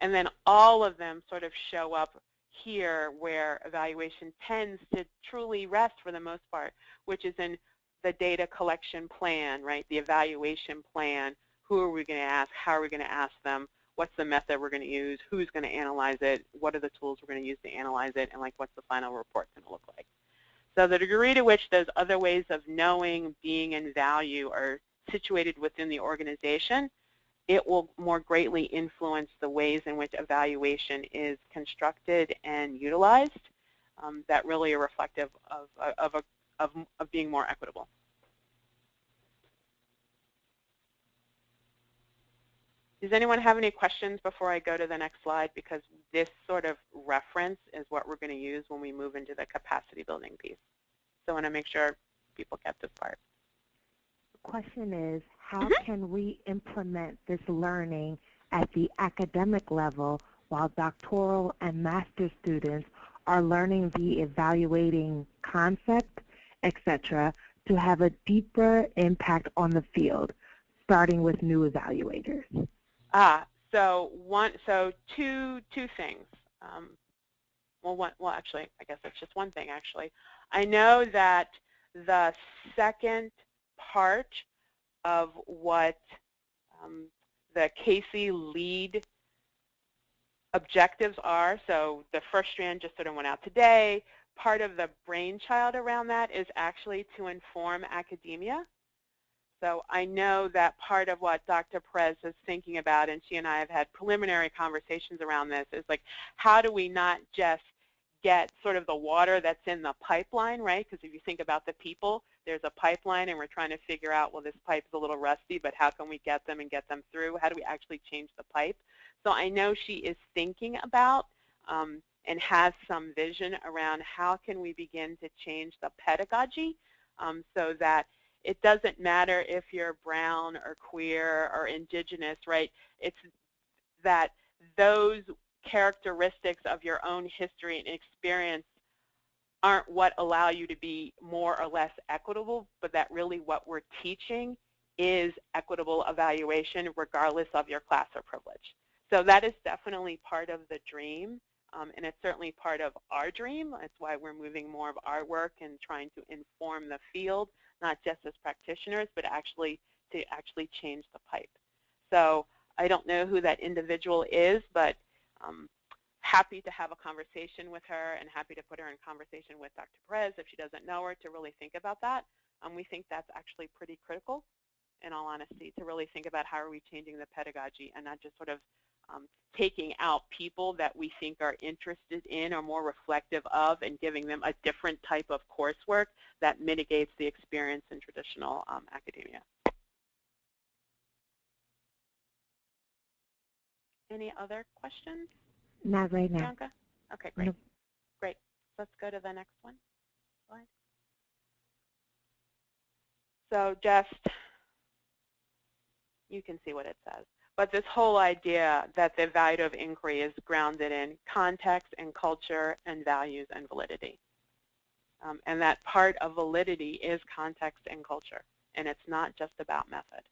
And then all of them sort of show up here where evaluation tends to truly rest for the most part, which is in the data collection plan, right? The evaluation plan. Who are we going to ask? How are we going to ask them? What's the method we're going to use? Who's going to analyze it? What are the tools we're going to use to analyze it? And like, what's the final report going to look like? So the degree to which those other ways of knowing, being, and value are situated within the organization, it will more greatly influence the ways in which evaluation is constructed and utilized that really are reflective of being more equitable. Does anyone have any questions before I go to the next slide? Because this sort of reference is what we're going to use when we move into the capacity building piece. So I want to make sure people get this part.
The question is, how can we implement this learning at the academic level while doctoral and master's students are learning the evaluating concept, etc., to have a deeper impact on the field, starting with new evaluators?
So two things. Well, actually, I guess that's just one thing, actually. I know that the second part of what the Casey lead objectives are, so the first strand just sort of went out today. Part of the brainchild around that is actually to inform academia. So I know that part of what Dr. Perez is thinking about, and she and I have had preliminary conversations around this, is like, how do we not just get sort of the water that's in the pipeline, right? Because if you think about the people, there's a pipeline and we're trying to figure out, well, this pipe is a little rusty, but how can we get them and get them through? How do we actually change the pipe? So I know she is thinking about and has some vision around how can we begin to change the pedagogy so that it doesn't matter if you're brown or queer or indigenous, right? It's that those characteristics of your own history and experience aren't what allow you to be more or less equitable, but that really what we're teaching is equitable evaluation regardless of your class or privilege. So that is definitely part of the dream, and it's certainly part of our dream. That's why we're moving more of our work and trying to inform the field, not just as practitioners, but actually to change the pipe. So I don't know who that individual is, but happy to have a conversation with her and happy to put her in conversation with Dr. Perez if she doesn't know her to really think about that. We think that's actually pretty critical, in all honesty, to really think about how are we changing the pedagogy and not just sort of taking out people that we think are interested in or more reflective of and giving them a different type of coursework that mitigates the experience in traditional academia. Any other questions?
Not right now.
Bianca? Okay, great.
Nope.
Great. Let's go to the next one. Slide. So just, you can see what it says. But this whole idea that the evaluative inquiry is grounded in context and culture and values and validity. And that part of validity is context and culture. And it's not just about method.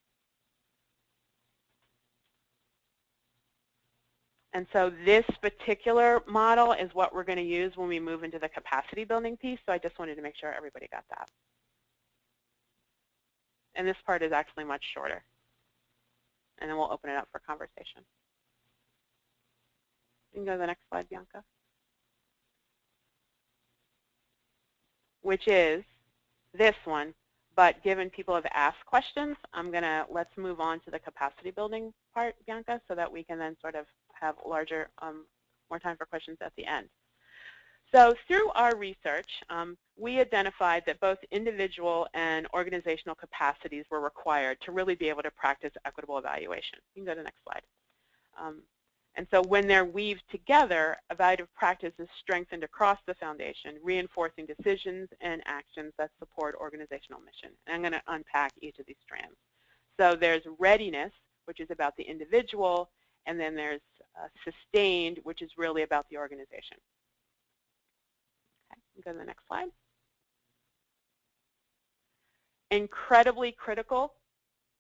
And so this particular model is what we're going to use when we move into the capacity building piece. So I just wanted to make sure everybody got that. And this part is actually much shorter. And then we'll open it up for conversation. You can go to the next slide, Bianca. Which is this one. But given people have asked questions, let's move on to the capacity building part, Bianca, so that we can then sort of have larger, more time for questions at the end. So through our research, we identified that both individual and organizational capacities were required to really be able to practice equitable evaluation. You can go to the next slide. And so when they're weaved together, evaluative practice is strengthened across the foundation, reinforcing decisions and actions that support organizational mission. And I'm going to unpack each of these strands. So there's readiness, which is about the individual, and then there's sustained, which is really about the organization. Okay, go to the next slide. Incredibly critical,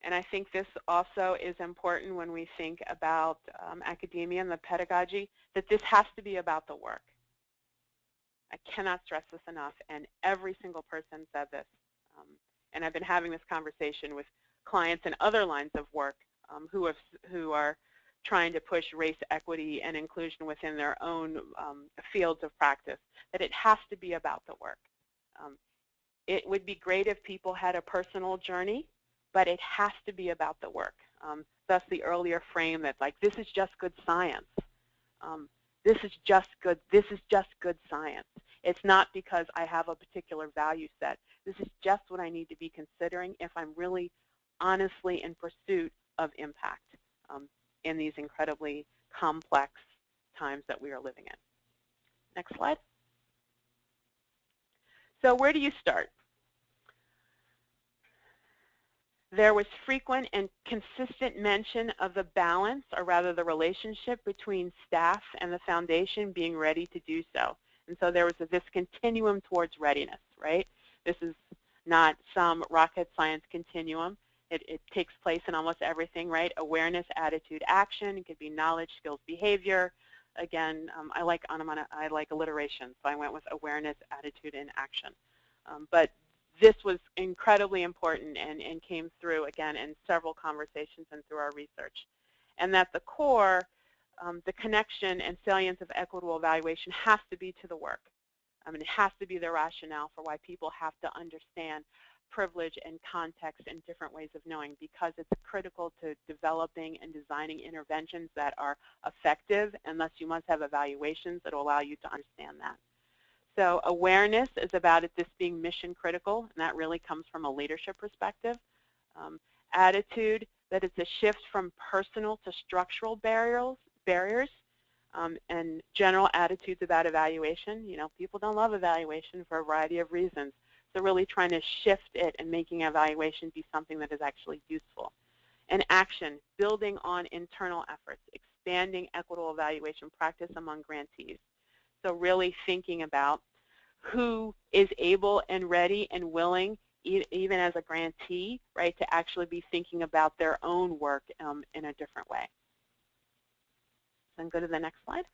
and I think this also is important when we think about academia and the pedagogy, that this has to be about the work. I cannot stress this enough, and every single person said this. And I've been having this conversation with clients in other lines of work who are trying to push race equity and inclusion within their own fields of practice, that it has to be about the work. It would be great if people had a personal journey, but it has to be about the work. Thus the earlier frame that, like, this is just good science. This is just good science. It's not because I have a particular value set. This is just what I need to be considering if I'm really honestly in pursuit of impact in these incredibly complex times that we are living in. Next slide. So where do you start? There was frequent and consistent mention of the balance, or rather the relationship between staff and the foundation being ready to do so. And so there was this continuum towards readiness, right? This is not some rocket science continuum. It takes place in almost everything, right? Awareness, attitude, action. It could be knowledge, skills, behavior. Again, I like alliteration, so I went with awareness, attitude, and action. But this was incredibly important and came through, again, in several conversations and through our research. And at the core, the connection and salience of equitable evaluation has to be to the work. It has to be the rationale for why people have to understand privilege and context and different ways of knowing, because it's critical to developing and designing interventions that are effective, and thus you must have evaluations that will allow you to understand that. So awareness is about this being mission critical, and that really comes from a leadership perspective. Attitude, that it's a shift from personal to structural barriers, and general attitudes about evaluation. You know, people don't love evaluation for a variety of reasons. So really trying to shift it and making evaluation be something that is actually useful. And action, building on internal efforts, expanding equitable evaluation practice among grantees. So really thinking about who is able and ready and willing, even as a grantee, right, to actually be thinking about their own work in a different way. Then go to the next slide.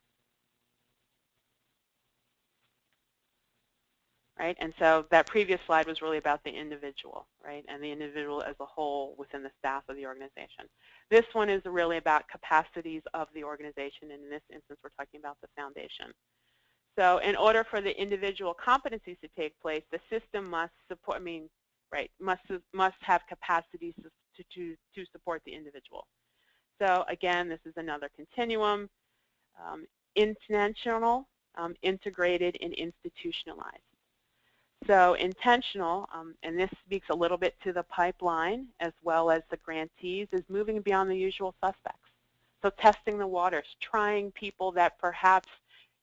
Right, and so that previous slide was really about the individual, right, and the individual as a whole within the staff of the organization. This one is really about capacities of the organization, and in this instance, we're talking about the foundation. So in order for the individual competencies to take place, the system must support, must have capacities to support the individual. So again, this is another continuum, intentional, integrated, and institutionalized. So intentional, and this speaks a little bit to the pipeline as well as the grantees, is moving beyond the usual suspects. So testing the waters, trying people that perhaps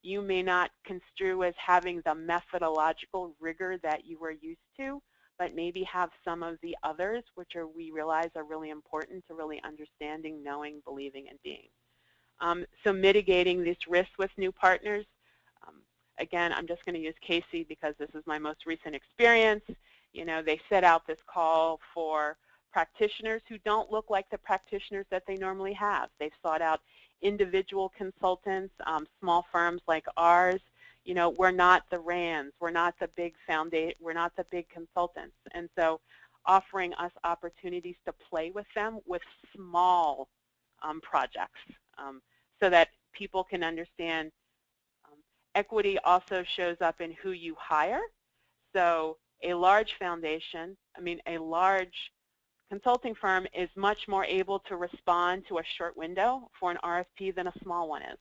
you may not construe as having the methodological rigor that you were used to, but maybe have some of the others, which we realize are really important to really understanding, knowing, believing, and being. So mitigating these risks with new partners. Again, I'm just going to use Casey because this is my most recent experience. You know, they set out this call for practitioners who don't look like the practitioners that they normally have. They've sought out individual consultants, small firms like ours. You know, we're not the RANDs, we're not the big foundation, we're not the big consultants. And so offering us opportunities to play with them with small projects so that people can understand. Equity also shows up in who you hire. So a large foundation, a large consulting firm is much more able to respond to a short window for an RFP than a small one is.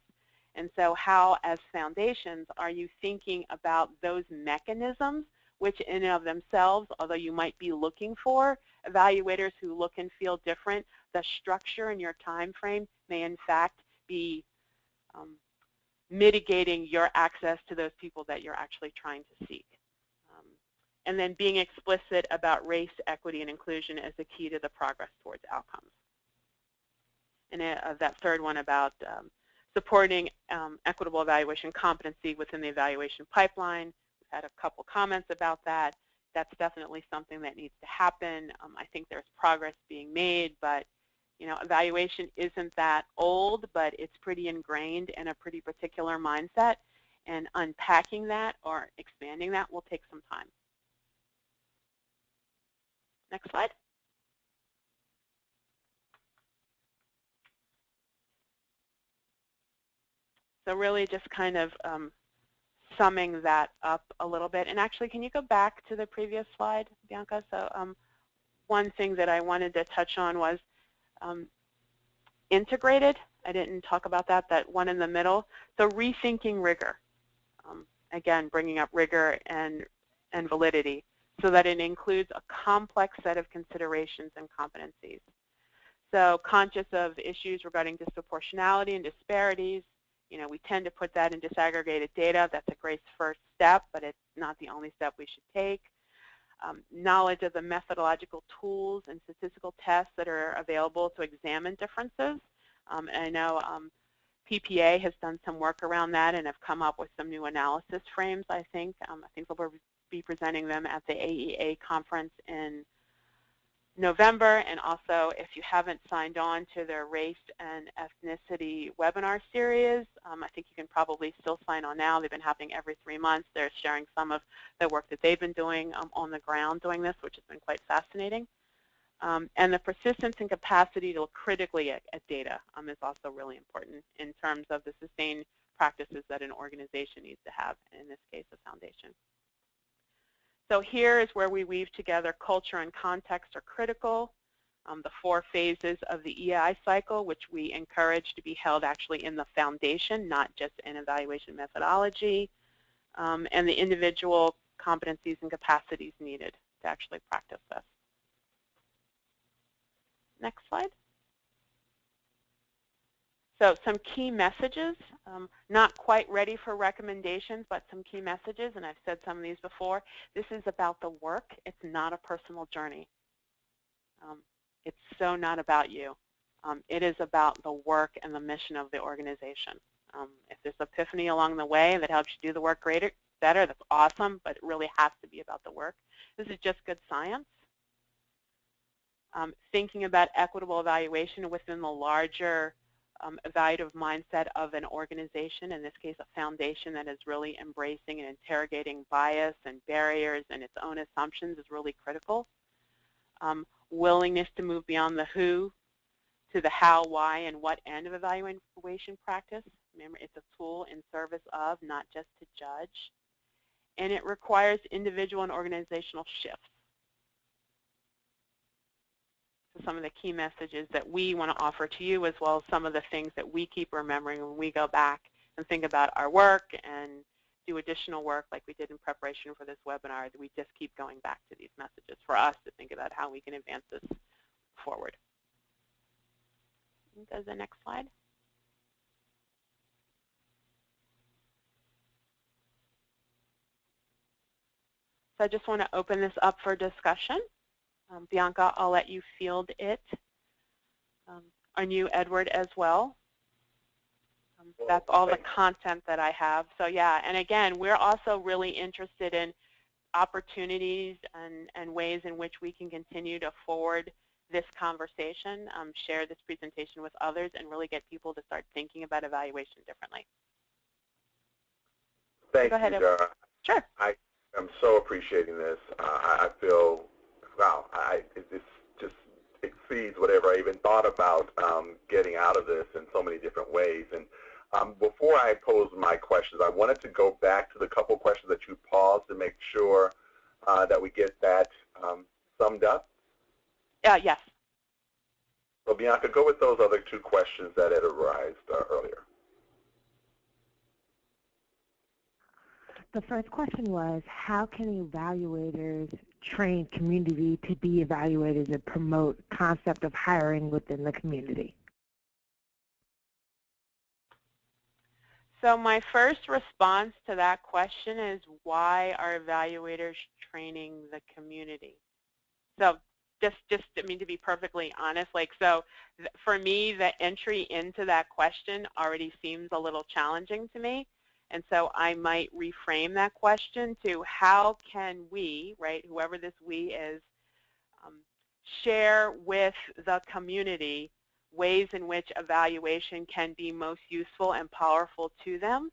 And so how, as foundations, are you thinking about those mechanisms, which in and of themselves, although you might be looking for evaluators who look and feel different, the structure in your time frame may in fact be mitigating your access to those people that you're actually trying to seek. And then being explicit about race, equity, and inclusion as the key to the progress towards outcomes. And that third one about supporting equitable evaluation competency within the evaluation pipeline. We've had a couple comments about that. That's definitely something that needs to happen. I think there's progress being made, but you know, evaluation isn't that old, but it's pretty ingrained in a pretty particular mindset, and unpacking that or expanding that will take some time. Next slide. So really just kind of summing that up a little bit. And actually, can you go back to the previous slide, Bianca? So one thing that I wanted to touch on was integrated. I didn't talk about that, that one in the middle. So rethinking rigor. Again, bringing up rigor and validity so that it includes a complex set of considerations and competencies. So conscious of issues regarding disproportionality and disparities. You know, we tend to put that in disaggregated data. That's a great first step, but it's not the only step we should take. Knowledge of the methodological tools and statistical tests that are available to examine differences. And I know PPA has done some work around that and have come up with some new analysis frames, I think. I think we'll be presenting them at the AEA conference in November. And also, if you haven't signed on to their race and ethnicity webinar series, I think you can probably still sign on now. They've been happening every 3 months. They're sharing some of the work that they've been doing on the ground doing this, which has been quite fascinating. And the persistence and capacity to look critically at data is also really important in terms of the sustained practices that an organization needs to have, in this case, a foundation. So here is where we weave together culture and context are critical. The 4 phases of the EI cycle, which we encourage to be held actually in the foundation, not just in evaluation methodology, and the individual competencies and capacities needed to actually practice this. Next slide. So some key messages, not quite ready for recommendations, but some key messages, and I've said some of these before. This is about the work. It's not a personal journey. It's so not about you. It is about the work and the mission of the organization. If there's epiphany along the way that helps you do the work better, that's awesome, but it really has to be about the work. This is just good science. Thinking about equitable evaluation within the larger evaluative mindset of an organization, in this case a foundation that is really embracing and interrogating bias and barriers and its own assumptions is really critical. Willingness to move beyond the who to the how, why, and what end of evaluation practice. Remember, it's a tool in service of, not just to judge. And it requires individual and organizational shifts. So some of the key messages that we want to offer to you, as well as some of the things that we keep remembering when we go back and think about our work and do additional work like we did in preparation for this webinar, that we just keep going back to these messages for us to think about how we can advance this forward. Go to the next slide. So I just want to open this up for discussion. Bianca, I'll let you field it. On you, Edward, as well. That's all the content that I have. So yeah, and again, we're also really interested in opportunities and ways in which we can continue to forward this conversation, share this presentation with others, and really get people to start thinking about evaluation differently.
Thank
you,
Dara.
Sure.
I am so appreciating this. I feel, wow, it just exceeds whatever I even thought about getting out of this in so many different ways. And before I pose my questions, I wanted to go back to the couple questions that you paused to make sure that we get that summed up.
Yes.
So Bianca, go with those other two questions that had arisen earlier.
The first question was, how can evaluators train community to be evaluators and promote concept of hiring within the community?
So my first response to that question is, why are evaluators training the community? So just I mean, to be perfectly honest, so for me, the entry into that question already seems a little challenging to me. And so I might reframe that question to, how can we, right, whoever this we is, share with the community ways in which evaluation can be most useful and powerful to them,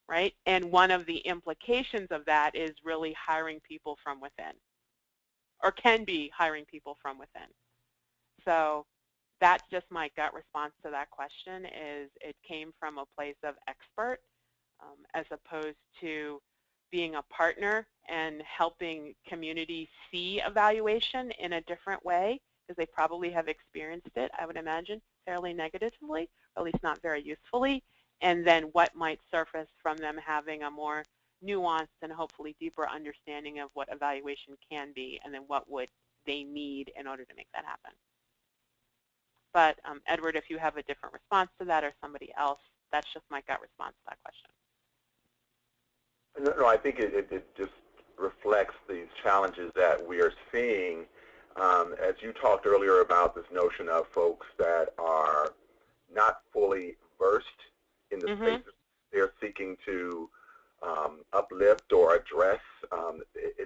right? And one of the implications of that is really hiring people from within, or can be hiring people from within. So that's just my gut response to that question, is it came from a place of expert as opposed to being a partner and helping community see evaluation in a different way, because they probably have experienced it, I would imagine, fairly negatively, or at least not very usefully, and then what might surface from them having a more nuanced and hopefully deeper understanding of what evaluation can be, and then what would they need in order to make that happen. But Edward, if you have a different response to that, or somebody else, that's just my gut response to that question.
No, I think it just reflects these challenges that we are seeing. As you talked earlier about this notion of folks that are not fully versed in the spaces they're seeking to uplift or address,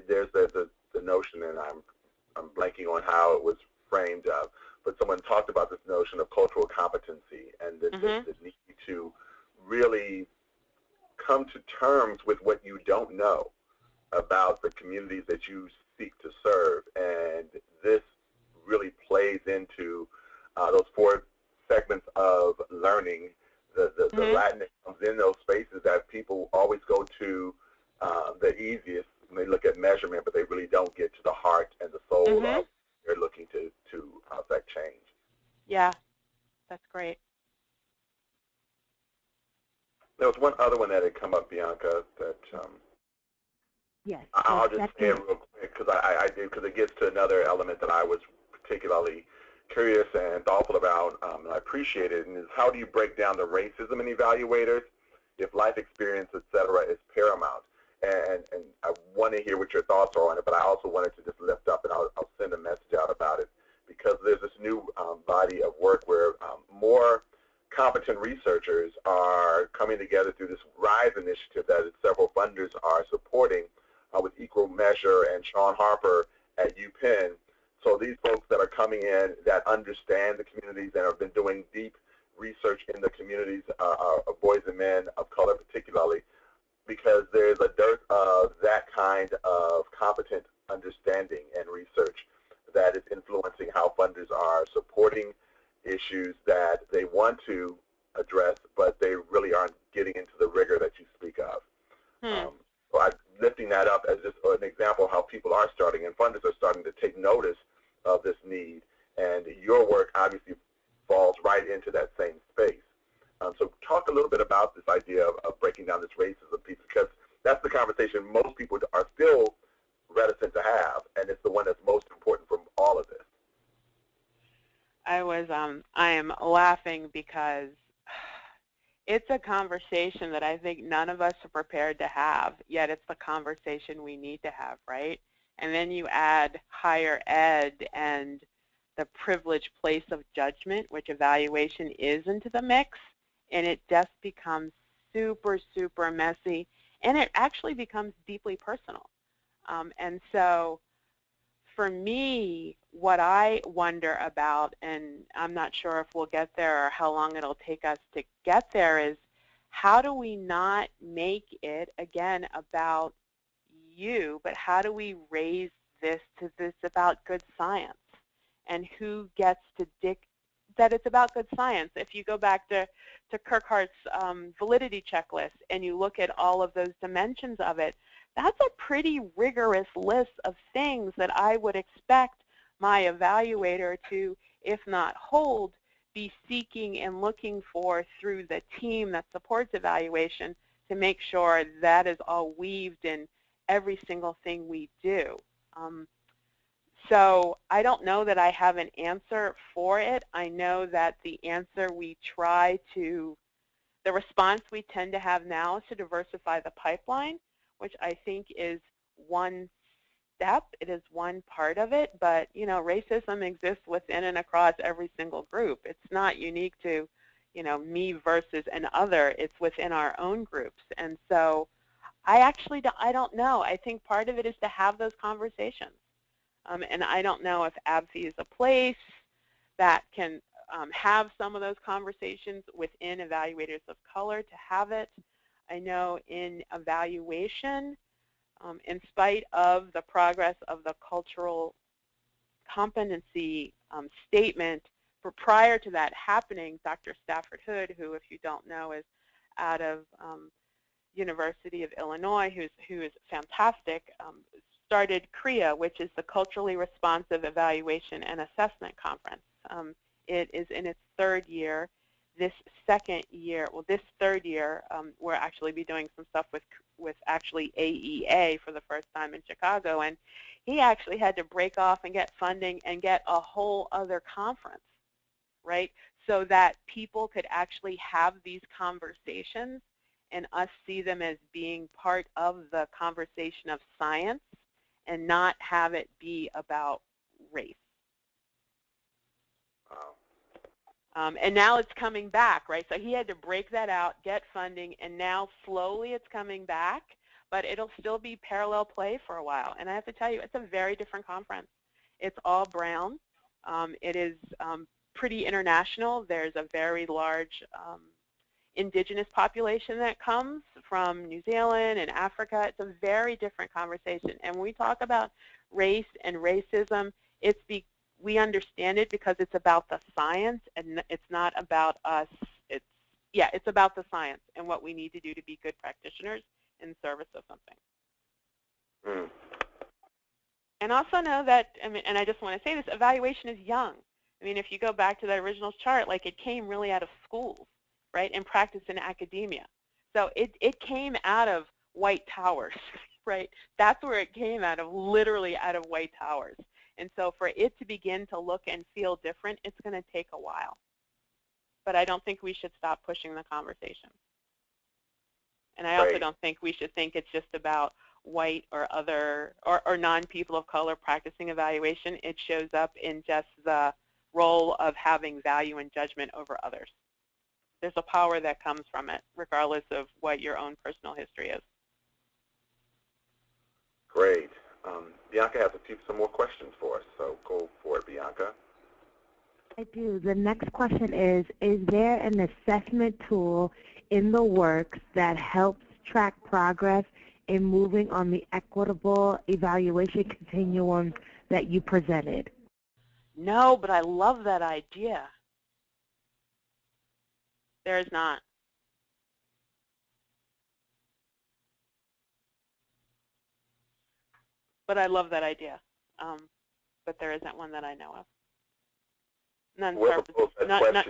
there's the notion, and I'm blanking on how it was framed, but someone talked about this notion of cultural competency and the need to really come to terms with what you don't know about the communities that you seek to serve. And this really plays into those 4 segments of learning, the Latin that comes in those spaces that people always go to the easiest when they look at measurement, but they really don't get to the heart and the soul of they're looking to affect change.
Yeah, that's great.
There was one other one that had come up, Bianca, that
yes,
I'll just say it real quick because because it gets to another element that I was particularly curious and thoughtful about, and I appreciate it, and is, how do you break down the racism in evaluators if life experience, et cetera, is paramount? And I want to hear what your thoughts are on it, but I also wanted to just lift up, and I'll send a message out about it, because there's this new body of work where more competent researchers are coming together through this RISE initiative that several funders are supporting with Equal Measure and Sean Harper at UPenn. So these folks that are coming in that understand the communities and have been doing deep research in the communities of boys and men of color particularly, because there's a dearth of that kind of competent understanding and research that is influencing how funders are supporting issues that they want to address, but they really aren't getting into the rigor that you speak of. So I'm lifting that up as just an example of how people are starting, and funders are starting to take notice of this need, and your work obviously falls right into that same space. So talk a little bit about this idea of breaking down this racism piece, because that's the conversation most people are still reticent to have, and it's the one that's most important from all of this.
I am laughing because it's a conversation that I think none of us are prepared to have, yet it's the conversation we need to have, right? And then you add higher ed and the privileged place of judgment, which evaluation is, into the mix, and it just becomes super, super messy, and it actually becomes deeply personal. And so for me, what I wonder about, and I'm not sure if we'll get there or how long it'll take us to get there, is how do we not make it, again, about you, but how do we raise this to this about good science? And who gets to dictate that it's about good science? If you go back to Kirkhart's validity checklist and you look at all of those dimensions of it, that's a pretty rigorous list of things that I would expect my evaluator to, if not hold, be seeking and looking for through the team that supports evaluation to make sure that is all weaved in every single thing we do. So I don't know that I have an answer for it. I know that the answer we try to, the response we tend to have now is to diversify the pipeline, which I think is one step. It is one part of it, but you know, racism exists within and across every single group. It's not unique to, you know, me versus an other. It's within our own groups. And so I don't know. I think part of it is to have those conversations. And I don't know if ABFE is a place that can have some of those conversations within evaluators of color to have it. I know in evaluation, in spite of the progress of the cultural competency statement, for prior to that happening, Dr. Stafford Hood, who, if you don't know, is out of University of Illinois, who is fantastic, started CREA, which is the Culturally Responsive Evaluation and Assessment Conference. It is in its third year. This third year, we'll actually be doing some stuff with actually AEA for the first time in Chicago, and he actually had to break off and get funding and get a whole other conference, right, so that people could actually have these conversations and us see them as being part of the conversation of science and not have it be about race.
Wow.
And now it's coming back, right? So he had to break that out, get funding, and now slowly it's coming back, but it'll still be parallel play for a while. And I have to tell you, it's a very different conference. It's all brown. It is pretty international. There's a very large indigenous population that comes from New Zealand and Africa. It's a very different conversation. And when we talk about race and racism, we understand it because it's about the science and it's not about us. It's about the science and what we need to do to be good practitioners in service of something.
Mm.
And also know that, and I just want to say this, evaluation is young. I mean, if you go back to the original chart, like it came really out of schools, right, and practice in academia. So it came out of white towers, right? That's where it came out of, literally out of white towers. And so for it to begin to look and feel different, it's going to take a while. But I don't think we should stop pushing the conversation. And I also don't think we should think it's just about white or other or non-people of color practicing evaluation. It shows up in just the role of having value and judgment over others. There's a power that comes from it, regardless of what your own personal history is.
Great. Bianca has some more questions for us, so go for it, Bianca.
I do. The next question is there an assessment tool in the works that helps track progress in moving on the equitable evaluation continuum that you presented?
No, but I love that idea. There is not. But I love that idea. But there isn't one that I know of. None.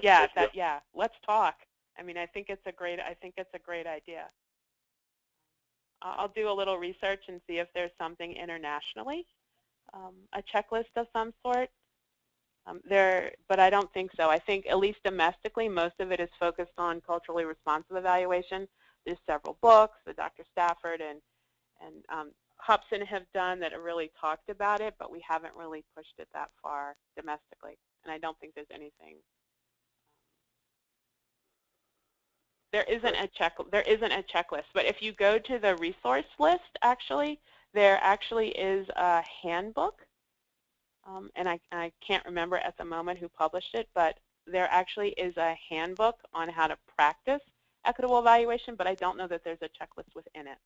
Yeah. Let's talk. I mean, I think it's a great idea. I'll do a little research and see if there's something internationally, a checklist of some sort. But I don't think so. I think at least domestically, most of it is focused on culturally responsive evaluation. There's several books that Dr. Stafford and Hobson have done that have really talked about it, but we haven't really pushed it that far domestically. And I don't think there's anything. There isn't a checklist, but if you go to the resource list, actually, there actually is a handbook. And I can't remember at the moment who published it, but there actually is a handbook on how to practice equitable evaluation, but I don't know that there's a checklist within it.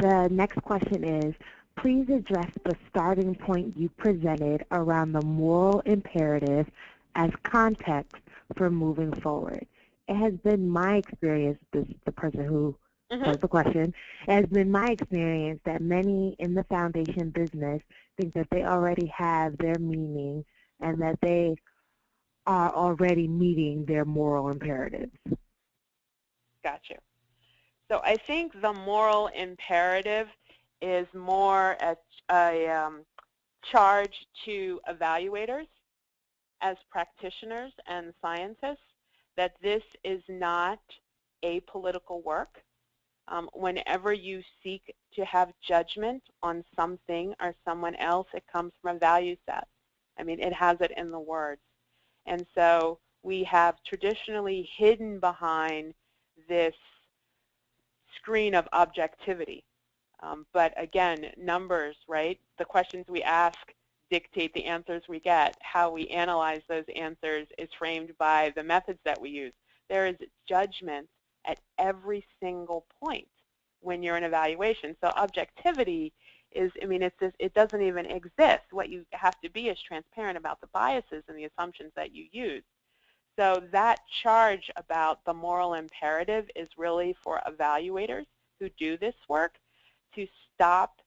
The next question is, please address the starting point you presented around the moral imperative as context for moving forward. It has been my experience, the person who posed the question, it has been my experience that many in the foundation business think that they already have their meaning and that they are already meeting their moral imperatives.
Gotcha. So I think the moral imperative is more a charge to evaluators as practitioners and scientists that this is not apolitical work. Whenever you seek to have judgment on something or someone else, it comes from a value set. I mean, it has it in the words. And so we have traditionally hidden behind this screen of objectivity. But again, numbers, right? The questions we ask dictate the answers we get. How we analyze those answers is framed by the methods that we use. There is judgment at every single point when you're in evaluation. So objectivity is, I mean, it doesn't even exist. What you have to be is transparent about the biases and the assumptions that you use. So that charge about the moral imperative is really for evaluators who do this work to stop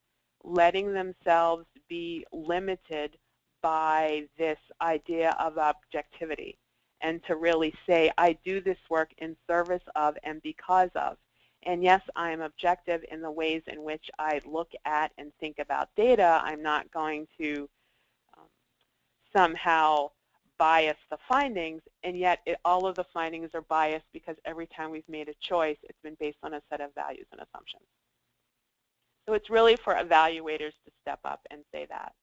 letting themselves be limited by this idea of objectivity and to really say, I do this work in service of and because of. And yes, I am objective in the ways in which I look at and think about data. I'm not going to somehow bias the findings, and yet all of the findings are biased because every time we've made a choice, it's been based on a set of values and assumptions. So it's really for evaluators to step up and say that.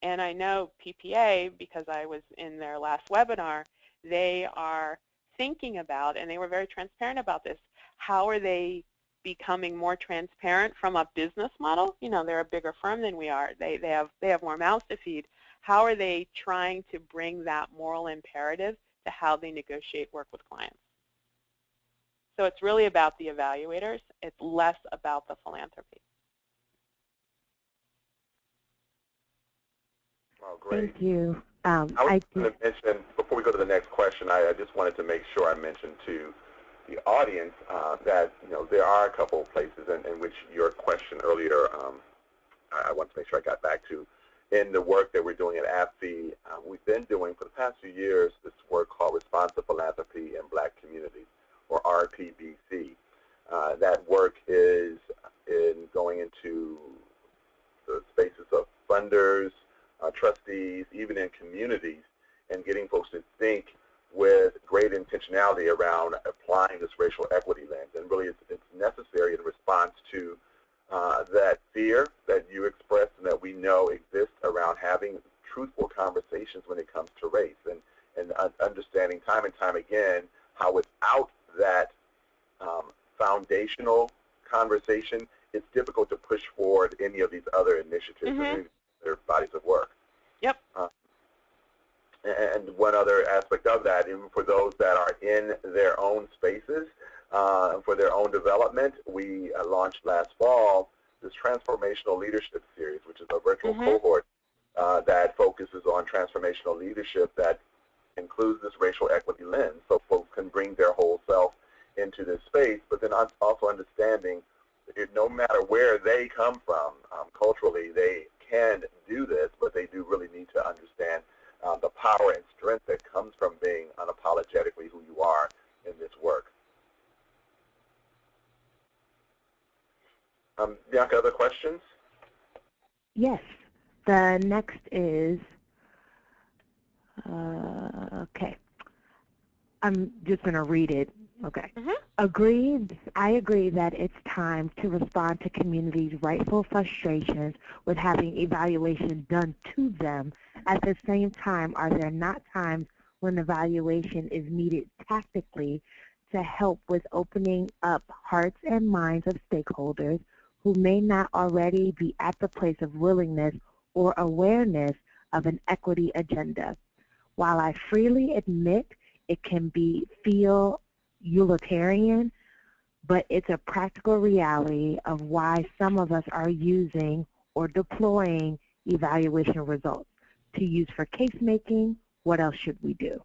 And I know PPA, because I was in their last webinar, they are thinking about, and they were very transparent about this, how are they becoming more transparent from a business model? You know, they're a bigger firm than we are. They have more mouths to feed. How are they trying to bring that moral imperative to how they negotiate work with clients? So it's really about the evaluators. It's less about the philanthropy.
Oh, great.
Thank you.
I was going to mention, before we go to the next question, I just wanted to make sure I mentioned to the audience that, you know, there are a couple of places in which your question earlier, I want to make sure I got back to. In the work that we're doing at ABFE, we've been doing for the past few years this work called Responsive Philanthropy in Black Communities, or RPBC. That work is going into the spaces of funders, trustees, even in communities, and getting folks to think with great intentionality around applying this racial equity lens. And really it's necessary in response to that fear that you expressed and that we know exists around having truthful conversations when it comes to race, and understanding time and time again how without that foundational conversation, it's difficult to push forward any of these other initiatives and their bodies of work.
Yep.
And one other aspect of that, even for those that are in their own spaces, for their own development, we launched last fall this Transformational Leadership Series, which is a virtual cohort that focuses on transformational leadership that includes this racial equity lens, so folks can bring their whole self into this space, but then also understanding that no matter where they come from culturally, they can do this, but they do really need to understand the power and strength that comes from being unapologetically who you are in this work. Bianca,
The next is, okay, I'm just going to read it. Okay. I agree that it's time to respond to communities' rightful frustrations with having evaluation done to them. At the same time, are there not times when evaluation is needed tactically to help with opening up hearts and minds of stakeholders who may not already be at the place of willingness or awareness of an equity agenda? While I freely admit it can feel utilitarian, but it's a practical reality of why some of us are using or deploying evaluation results to use for case making. What else should we do?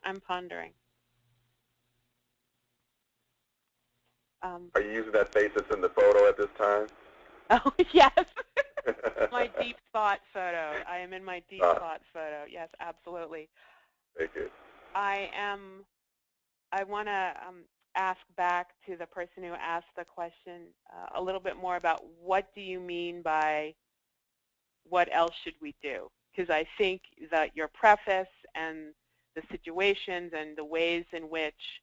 I'm pondering.
Are you using that face that's in the photo at this time?
Oh, yes. My deep thought photo. I am in my deep thought photo. Yes, absolutely.
Thank you.
I want to ask back to the person who asked the question a little bit more about what do you mean by what else should we do? Because I think that your preface and the situations and the ways in which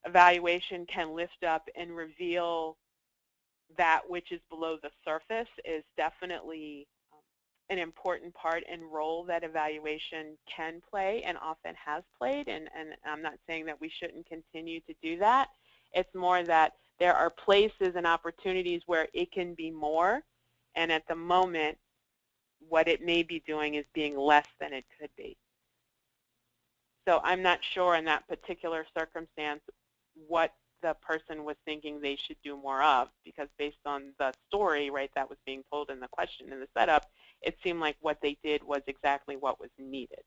evaluation can lift up and reveal that which is below the surface is definitely an important part and role that evaluation can play and often has played, and I'm not saying that we shouldn't continue to do that. It's more that there are places and opportunities where it can be more, and at the moment what it may be doing is being less than it could be. So I'm not sure in that particular circumstance what the person was thinking they should do more of, because based on the story, right, that was being told in the question in the setup, it seemed like what they did was exactly what was needed.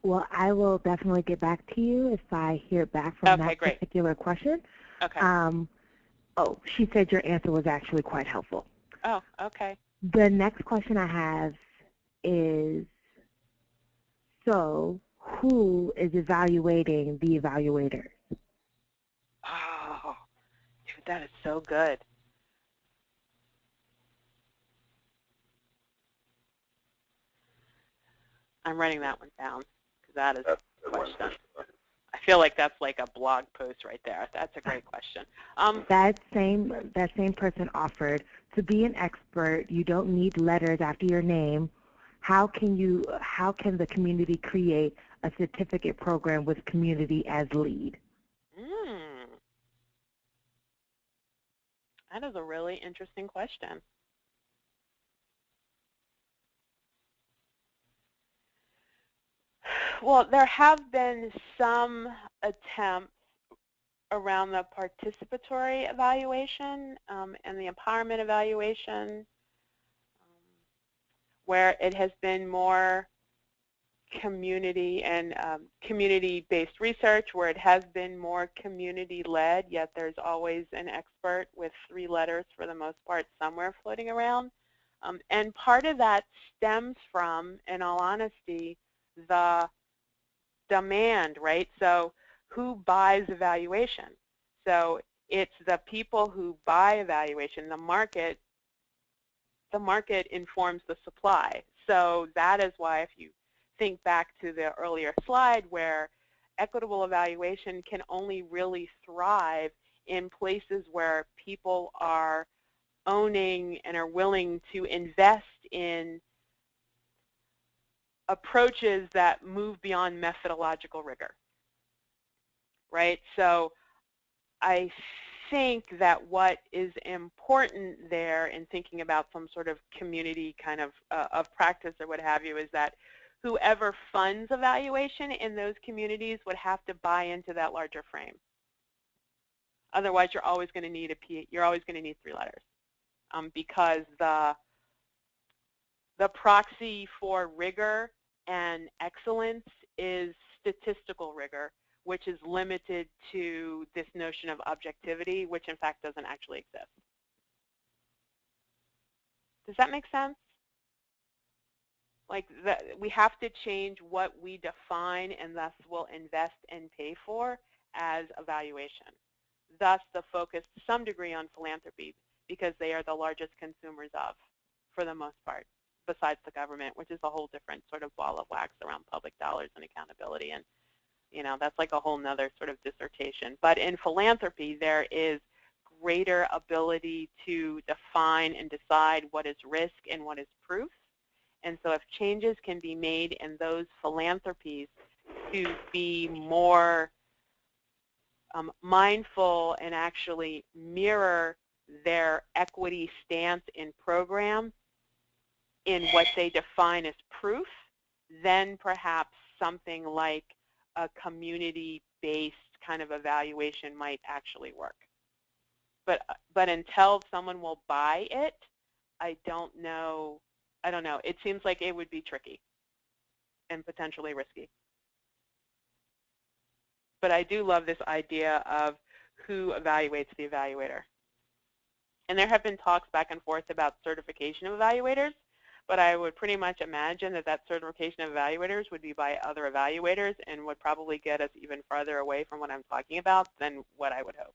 Well, I will definitely get back to you if I hear back from that particular question.
Okay.
Oh, she said your answer was actually quite helpful.
Oh, okay.
The next question I have is, so who is evaluating the evaluators?
Oh, dude, that is so good. I'm writing that one down because that is a question. I feel like that's like a blog post right there. That's a great question.
That same person offered, to be an expert, you don't need letters after your name. How can the community create a certificate program with community as lead?
That is a really interesting question. Well, there have been some attempts around the participatory evaluation and the empowerment evaluation, where it has been more community and community-based research, where it has been more community-led, yet there's always an expert with 3 letters for the most part somewhere floating around. And part of that stems from, in all honesty, the demand, right? So who buys evaluation? So it's the people who buy evaluation. The market informs the supply. So that is why, if you think back to the earlier slide, where equitable evaluation can only really thrive in places where people are owning and are willing to invest in approaches that move beyond methodological rigor, right? So I think that what is important there in thinking about some sort of community kind of practice or what have you is that whoever funds evaluation in those communities would have to buy into that larger frame. Otherwise, you're always going to need 3 letters, because the proxy for rigor and excellence is statistical rigor, which is limited to this notion of objectivity, which in fact doesn't actually exist. Does that make sense? we have to change what we define and thus will invest and pay for as evaluation. Thus the focus to some degree on philanthropy, because they are the largest consumers of, for the most part, besides the government, which is a whole different sort of ball of wax around public dollars and accountability. And that's like a whole nother sort of dissertation. But in philanthropy, there is greater ability to define and decide what is risk and what is proof. And so if changes can be made in those philanthropies to be more mindful and actually mirror their equity stance in program in what they define as proof, then perhaps something like a community-based kind of evaluation might actually work. But until someone will buy it, I don't know. It seems like it would be tricky and potentially risky. But I do love this idea of who evaluates the evaluator. And there have been talks back and forth about certification of evaluators, but I would pretty much imagine that certification of evaluators would be by other evaluators and would probably get us even farther away from what I'm talking about than what I would hope.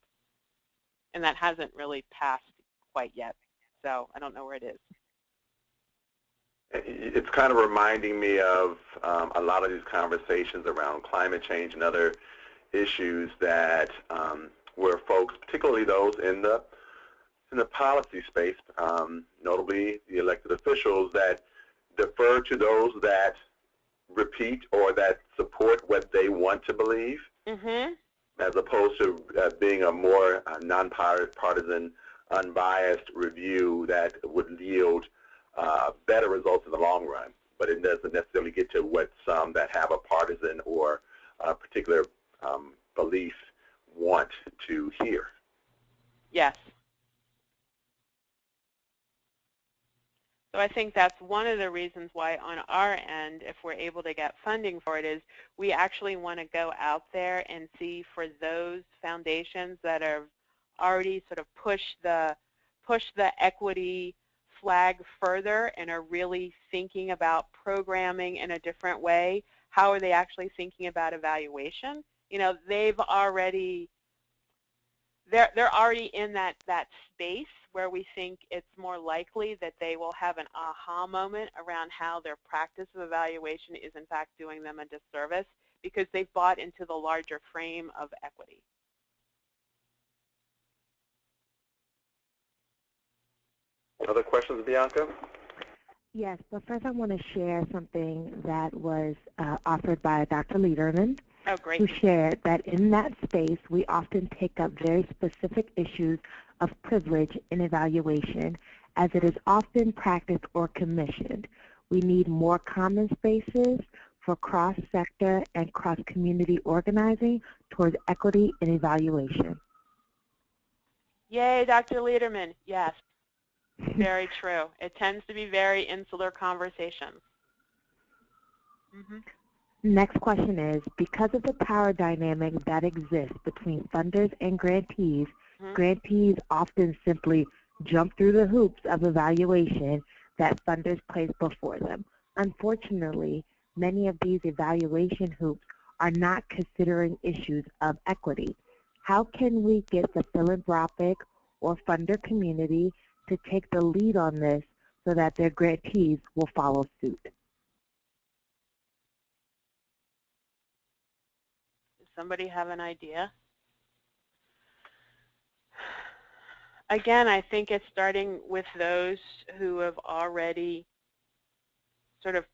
And that hasn't really passed quite yet, so I don't know where it is.
It's kind of reminding me of a lot of these conversations around climate change and other issues that where folks, particularly those in the policy space, notably the elected officials, that defer to those that repeat or that support what they want to believe, as opposed to being a more nonpartisan, unbiased review that would yield better results in the long run. But it doesn't necessarily get to what some that have a partisan or a particular belief want to hear.
Yes. So I think that's one of the reasons why on our end, if we're able to get funding for it, is we actually want to go out there and see for those foundations that have already sort of pushed the equity flag further and are really thinking about programming in a different way. How are they actually thinking about evaluation? They're already in that space where we think it's more likely that they will have an aha moment around how their practice of evaluation is in fact doing them a disservice because they've bought into the larger frame of equity.
Other questions, Bianca?
Yes, but first I want to share something that was offered by Dr. Lederman.
Oh, great.
Who shared that in that space we often take up very specific issues of privilege in evaluation, as it is often practiced or commissioned. We need more common spaces for cross-sector and cross-community organizing towards equity in evaluation.
Yay, Dr. Lederman. Yes, very true. It tends to be very insular conversations.
Next question is, because of the power dynamic that exists between funders and grantees, grantees often simply jump through the hoops of evaluation that funders place before them. Unfortunately, many of these evaluation hoops are not considering issues of equity. How can we get the philanthropic or funder community to take the lead on this so that their grantees will follow suit?
Somebody have an idea? Again, I think it's starting with those who have already sort of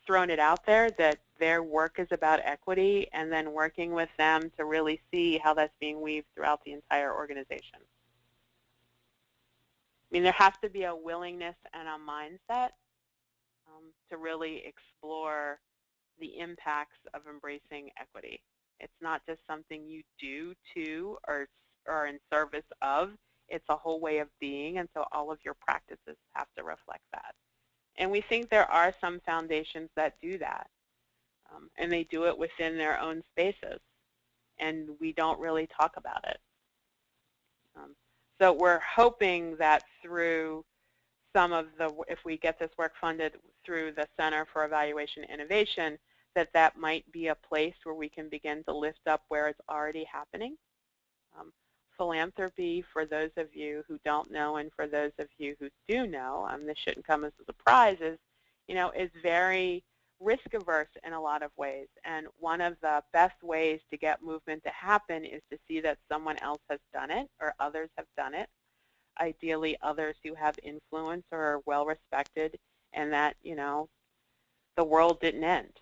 thrown it out there that their work is about equity, and then working with them to really see how that's being weaved throughout the entire organization. I mean, there has to be a willingness and a mindset to really explore the impacts of embracing equity. It's not just something you do to or in service of. It's a whole way of being, and so all of your practices have to reflect that. And we think there are some foundations that do that, and they do it within their own spaces, and we don't really talk about it. So we're hoping that through some of the, if we get this work funded through the Center for Evaluation Innovation, that might be a place where we can begin to lift up where it's already happening. Philanthropy, for those of you who don't know and for those of you who do know, this shouldn't come as a surprise, is very risk averse in a lot of ways. And one of the best ways to get movement to happen is to see that someone else has done it or others have done it. Ideally, others who have influence or are well respected, and that the world didn't end.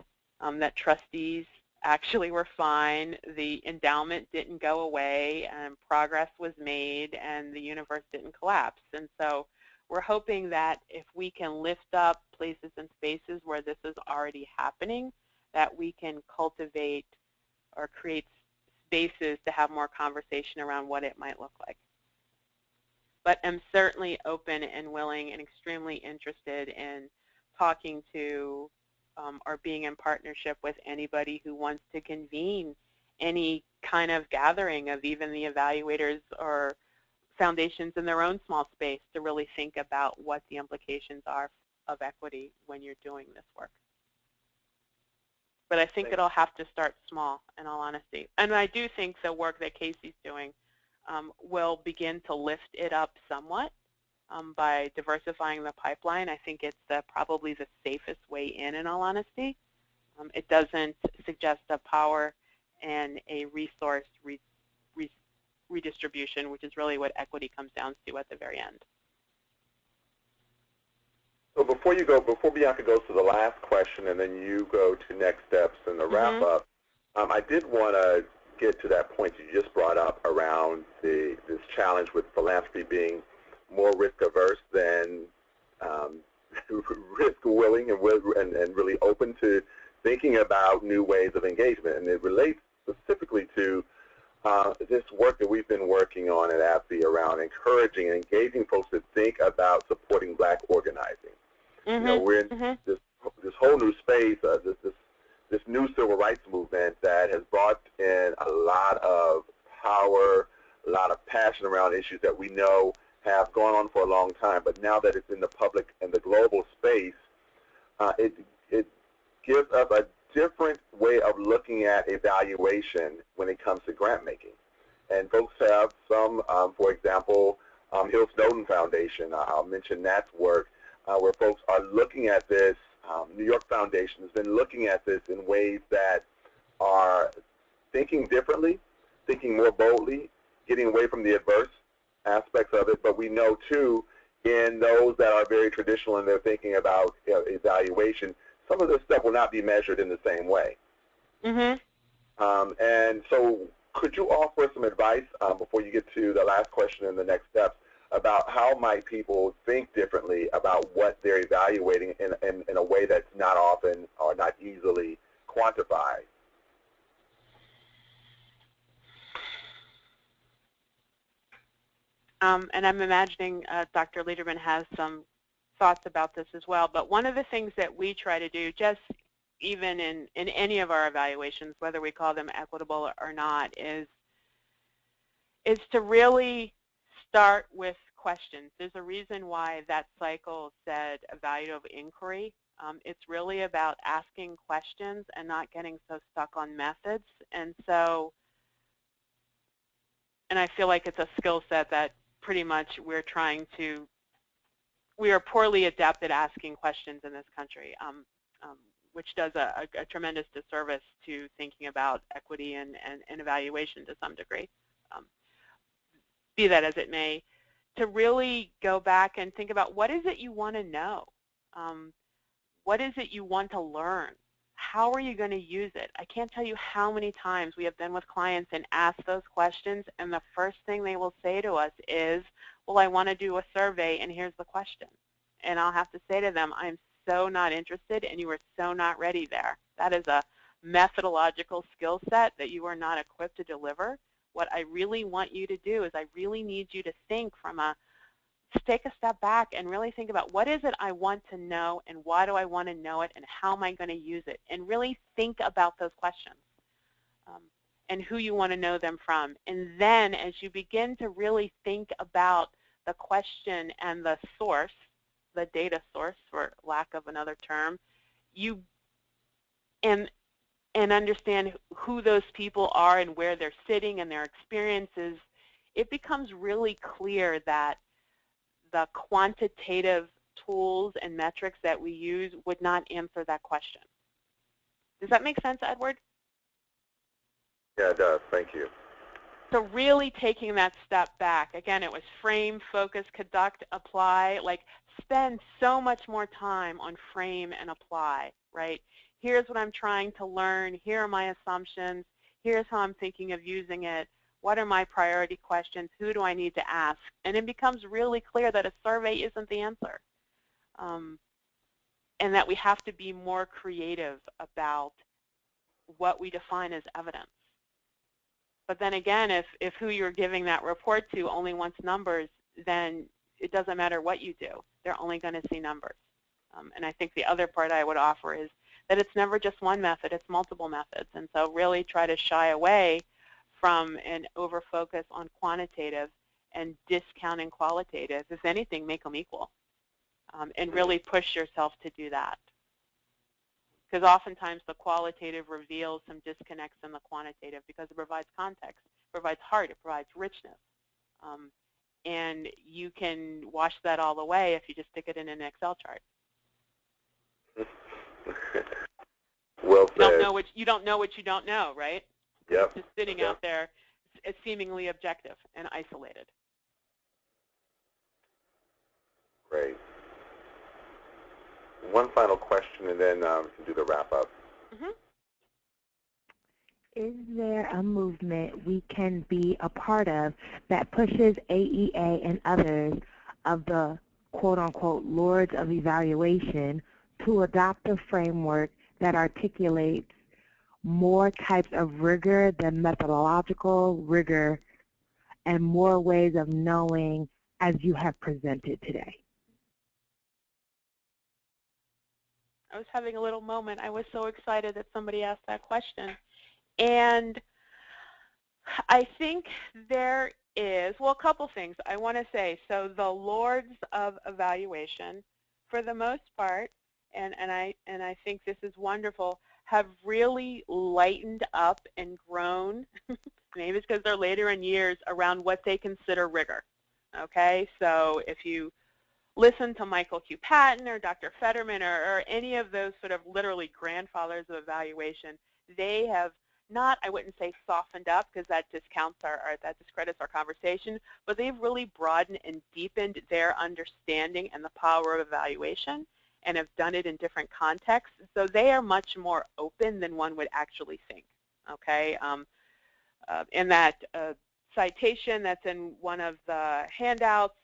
That trustees actually were fine, the endowment didn't go away, and progress was made, and the universe didn't collapse. And so we're hoping that if we can lift up places and spaces where this is already happening, that we can cultivate or create spaces to have more conversation around what it might look like. But I'm certainly open and willing and extremely interested in talking to or being in partnership with anybody who wants to convene any kind of gathering of even the evaluators or foundations in their own small space to really think about what the implications are of equity when you're doing this work. But I think it'll have to start small, in all honesty. And I do think the work that Casey's doing will begin to lift it up somewhat by diversifying the pipeline. I think it's probably the safest way in all honesty. It doesn't suggest a power and a resource redistribution, which is really what equity comes down to at the very end.
So before Bianca goes to the last question and then you go to next steps and the wrap up, I did want to get to that point you just brought up around this challenge with philanthropy being more risk-averse than risk-willing and really open to thinking about new ways of engagement. And it relates specifically to this work that we've been working on at ABFE around encouraging and engaging folks to think about supporting Black organizing. We're in this whole new space, this new civil rights movement that has brought in a lot of power, a lot of passion around issues that we know have gone on for a long time, but now that it's in the public and the global space, it gives us a different way of looking at evaluation when it comes to grant making. And folks have some, for example, Hill Snowden Foundation, I'll mention that work, where folks are looking at this. New York Foundation has been looking at this in ways that are thinking differently, thinking more boldly, getting away from the adverse aspects of it. But we know, too, in those that are very traditional and they're thinking about evaluation, some of this stuff will not be measured in the same way. And so could you offer some advice before you get to the last question and the next steps about how might people think differently about what they're evaluating in a way that's not often or not easily quantified?
And I'm imagining Dr. Lederman has some thoughts about this as well. But one of the things that we try to do, just even in any of our evaluations, whether we call them equitable or not, is to really start with questions. There's a reason why that cycle said evaluative inquiry. It's really about asking questions and not getting so stuck on methods. And I feel like it's a skill set that pretty much we are poorly adept at asking questions in this country, which does a tremendous disservice to thinking about equity and evaluation to some degree. Be that as it may, to really go back and think about what is it you want to know? What is it you want to learn? How are you going to use it? I can't tell you how many times we have been with clients and asked those questions, and the first thing they will say to us is, well, I want to do a survey, and here's the question. And I'll have to say to them, I'm so not interested, and you are so not ready there. That is a methodological skill set that you are not equipped to deliver. What I really want you to do is I really need you to think take a step back and really think about what is it I want to know and why do I want to know it and how am I going to use it, and really think about those questions and who you want to know them from. And then as you begin to really think about the question and the source, the data source, for lack of another term, you and understand who those people are and where they're sitting and their experiences, it becomes really clear that the quantitative tools and metrics that we use would not answer that question. Does that make sense, Edward?
Yeah, it does. Thank you.
So really taking that step back, again, it was frame, focus, conduct, apply, like spend so much more time on frame and apply, right? Here's what I'm trying to learn. Here are my assumptions. Here's how I'm thinking of using it. What are my priority questions? Who do I need to ask? And it becomes really clear that a survey isn't the answer. And that we have to be more creative about what we define as evidence. But then again, if who you're giving that report to only wants numbers, then it doesn't matter what you do. They're only going to see numbers. And I think the other part I would offer is that it's never just one method, it's multiple methods. And so really try to shy away from an over-focus on quantitative and discounting qualitative. If anything, make them equal. And really push yourself to do that. Because oftentimes the qualitative reveals some disconnects in the quantitative because it provides context, it provides heart, it provides richness. And you can wash that all away if you just stick it in an Excel chart.
Well said.
You don't know what you don't know, right?
Yep.
It's just sitting out there, it's seemingly objective and isolated.
Great. One final question, and then we can do the wrap-up.
Mm-hmm.
Is there a movement we can be a part of that pushes AEA and others of the quote-unquote lords of evaluation to adopt a framework that articulates more types of rigor than methodological rigor and more ways of knowing as you have presented today?
I was having a little moment. I was so excited that somebody asked that question. And I think there is, well, a couple things I want to say. So the lords of evaluation, for the most part, and I think this is wonderful, have really lightened up and grown, maybe it's because they're later in years, around what they consider rigor. Okay, so if you listen to Michael Q. Patton or Dr. Fetterman or any of those sort of literally grandfathers of evaluation, they have not, I wouldn't say softened up because that discounts that discredits our conversation, but they've really broadened and deepened their understanding and the power of evaluation and have done it in different contexts. So they are much more open than one would actually think. Okay, in that citation that's in one of the handouts,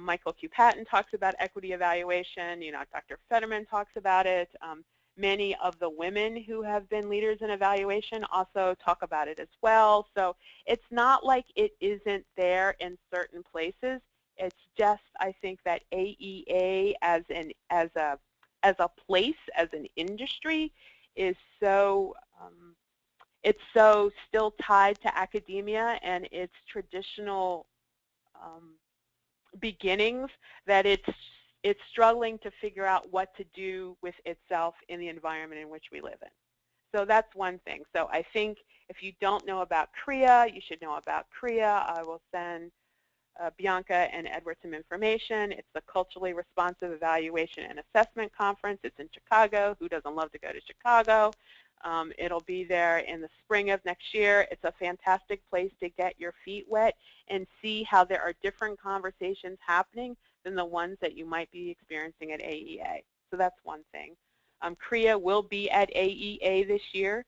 Michael Q. Patton talks about equity evaluation. You know, Dr. Fetterman talks about it. Many of the women who have been leaders in evaluation also talk about it as well. So it's not like it isn't there in certain places. It's just, I think, that AEA as a place, as an industry, is so it's so still tied to academia and its traditional beginnings that it's struggling to figure out what to do with itself in the environment in which we live in. So that's one thing. So I think if you don't know about CREA, you should know about CREA. I will send Bianca and Edward some information. It's the Culturally Responsive Evaluation and Assessment Conference. It's in Chicago. Who doesn't love to go to Chicago? It'll be there in the spring of next year. It's a fantastic place to get your feet wet and see how there are different conversations happening than the ones that you might be experiencing at AEA. So that's one thing. CREA will be at AEA this year,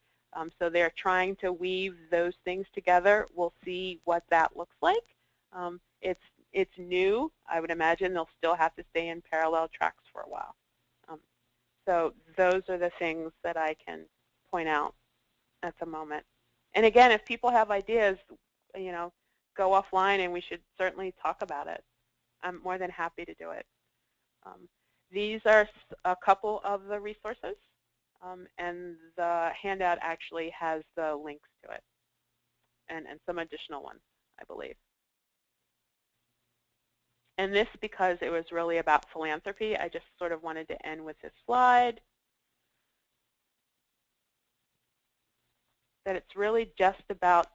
so they're trying to weave those things together. We'll see what that looks like. It's new. I would imagine they'll still have to stay in parallel tracks for a while. So those are the things that I can point out at the moment. And again, if people have ideas, you know, go offline and we should certainly talk about it. I'm more than happy to do it. These are a couple of the resources, and the handout actually has the links to it and some additional ones, I believe. And this because it was really about philanthropy. I just sort of wanted to end with this slide. That it's really just about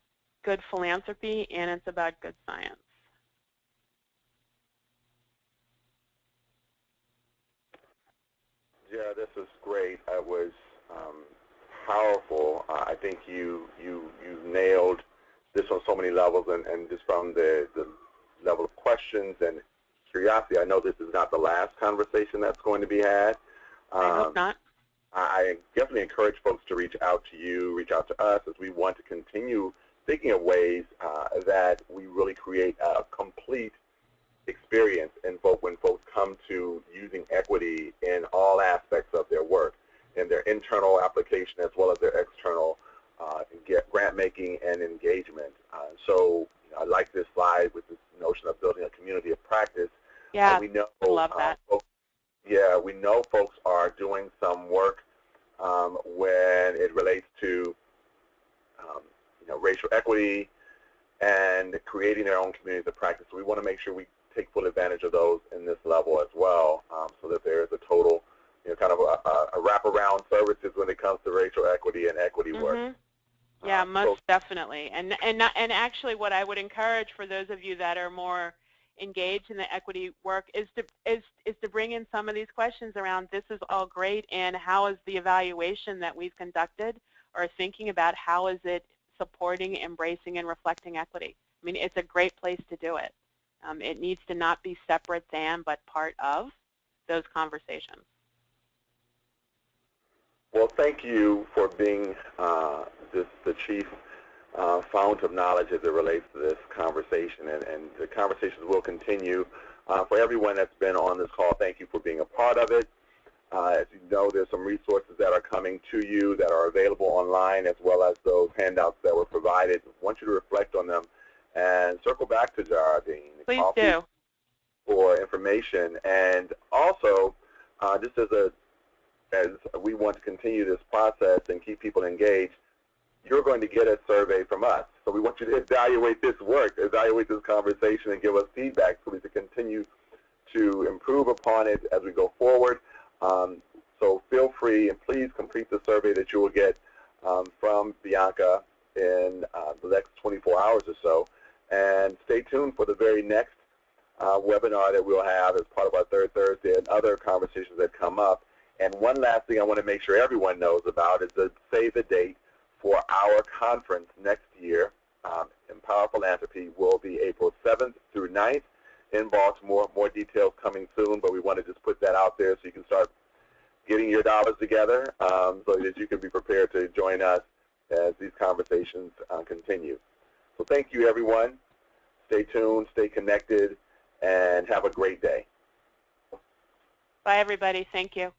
good philanthropy and it's about good science.
Yeah, this is great. It was powerful. I think you nailed this on so many levels, and just from the level of questions and curiosity. I know this is not the last conversation that's going to be had.
I hope not.
I definitely encourage folks to reach out to you, reach out to us, as we want to continue thinking of ways that we really create a complete experience when folks come to using equity in all aspects of their work, in their internal application as well as their external grant making and engagement. So I like this slide with this notion of building a community of practice.
Yeah,
we know,
I love that.
We know folks are doing some work when it relates to racial equity and creating their own communities of practice. So we want to make sure we take full advantage of those in this level as well, so that there is a total, kind of a wraparound services when it comes to racial equity and equity work.
Yeah, most definitely. And actually, what I would encourage for those of you that are more engaged in the equity work is to bring in some of these questions around, this is all great, and how is the evaluation that we've conducted or thinking about, how is it supporting, embracing, and reflecting equity? I mean, it's a great place to do it. It needs to not be separate than, but part of those conversations.
Well, thank you for being the chief fount of knowledge as it relates to this conversation, and the conversations will continue. For everyone that's been on this call, thank you for being a part of it. As you know, there's some resources that are coming to you that are available online, as well as those handouts that were provided. I want you to reflect on them and circle back to Geraldine.
Please do.
For information. And also, just as we want to continue this process and keep people engaged, you're going to get a survey from us. So we want you to evaluate this work, evaluate this conversation, and give us feedback so we can continue to improve upon it as we go forward. So feel free, and please complete the survey that you will get from Bianca in the next 24 hours or so. And stay tuned for the very next webinar that we'll have as part of our Third Thursday and other conversations that come up. And one last thing I want to make sure everyone knows about is to save the date for our conference next year. Empower Philanthropy will be April 7th through 9th in Baltimore. More details coming soon, but we want to just put that out there so you can start getting your dollars together so that you can be prepared to join us as these conversations continue. So thank you, everyone. Stay tuned, stay connected, and have a great day.
Bye, everybody. Thank you.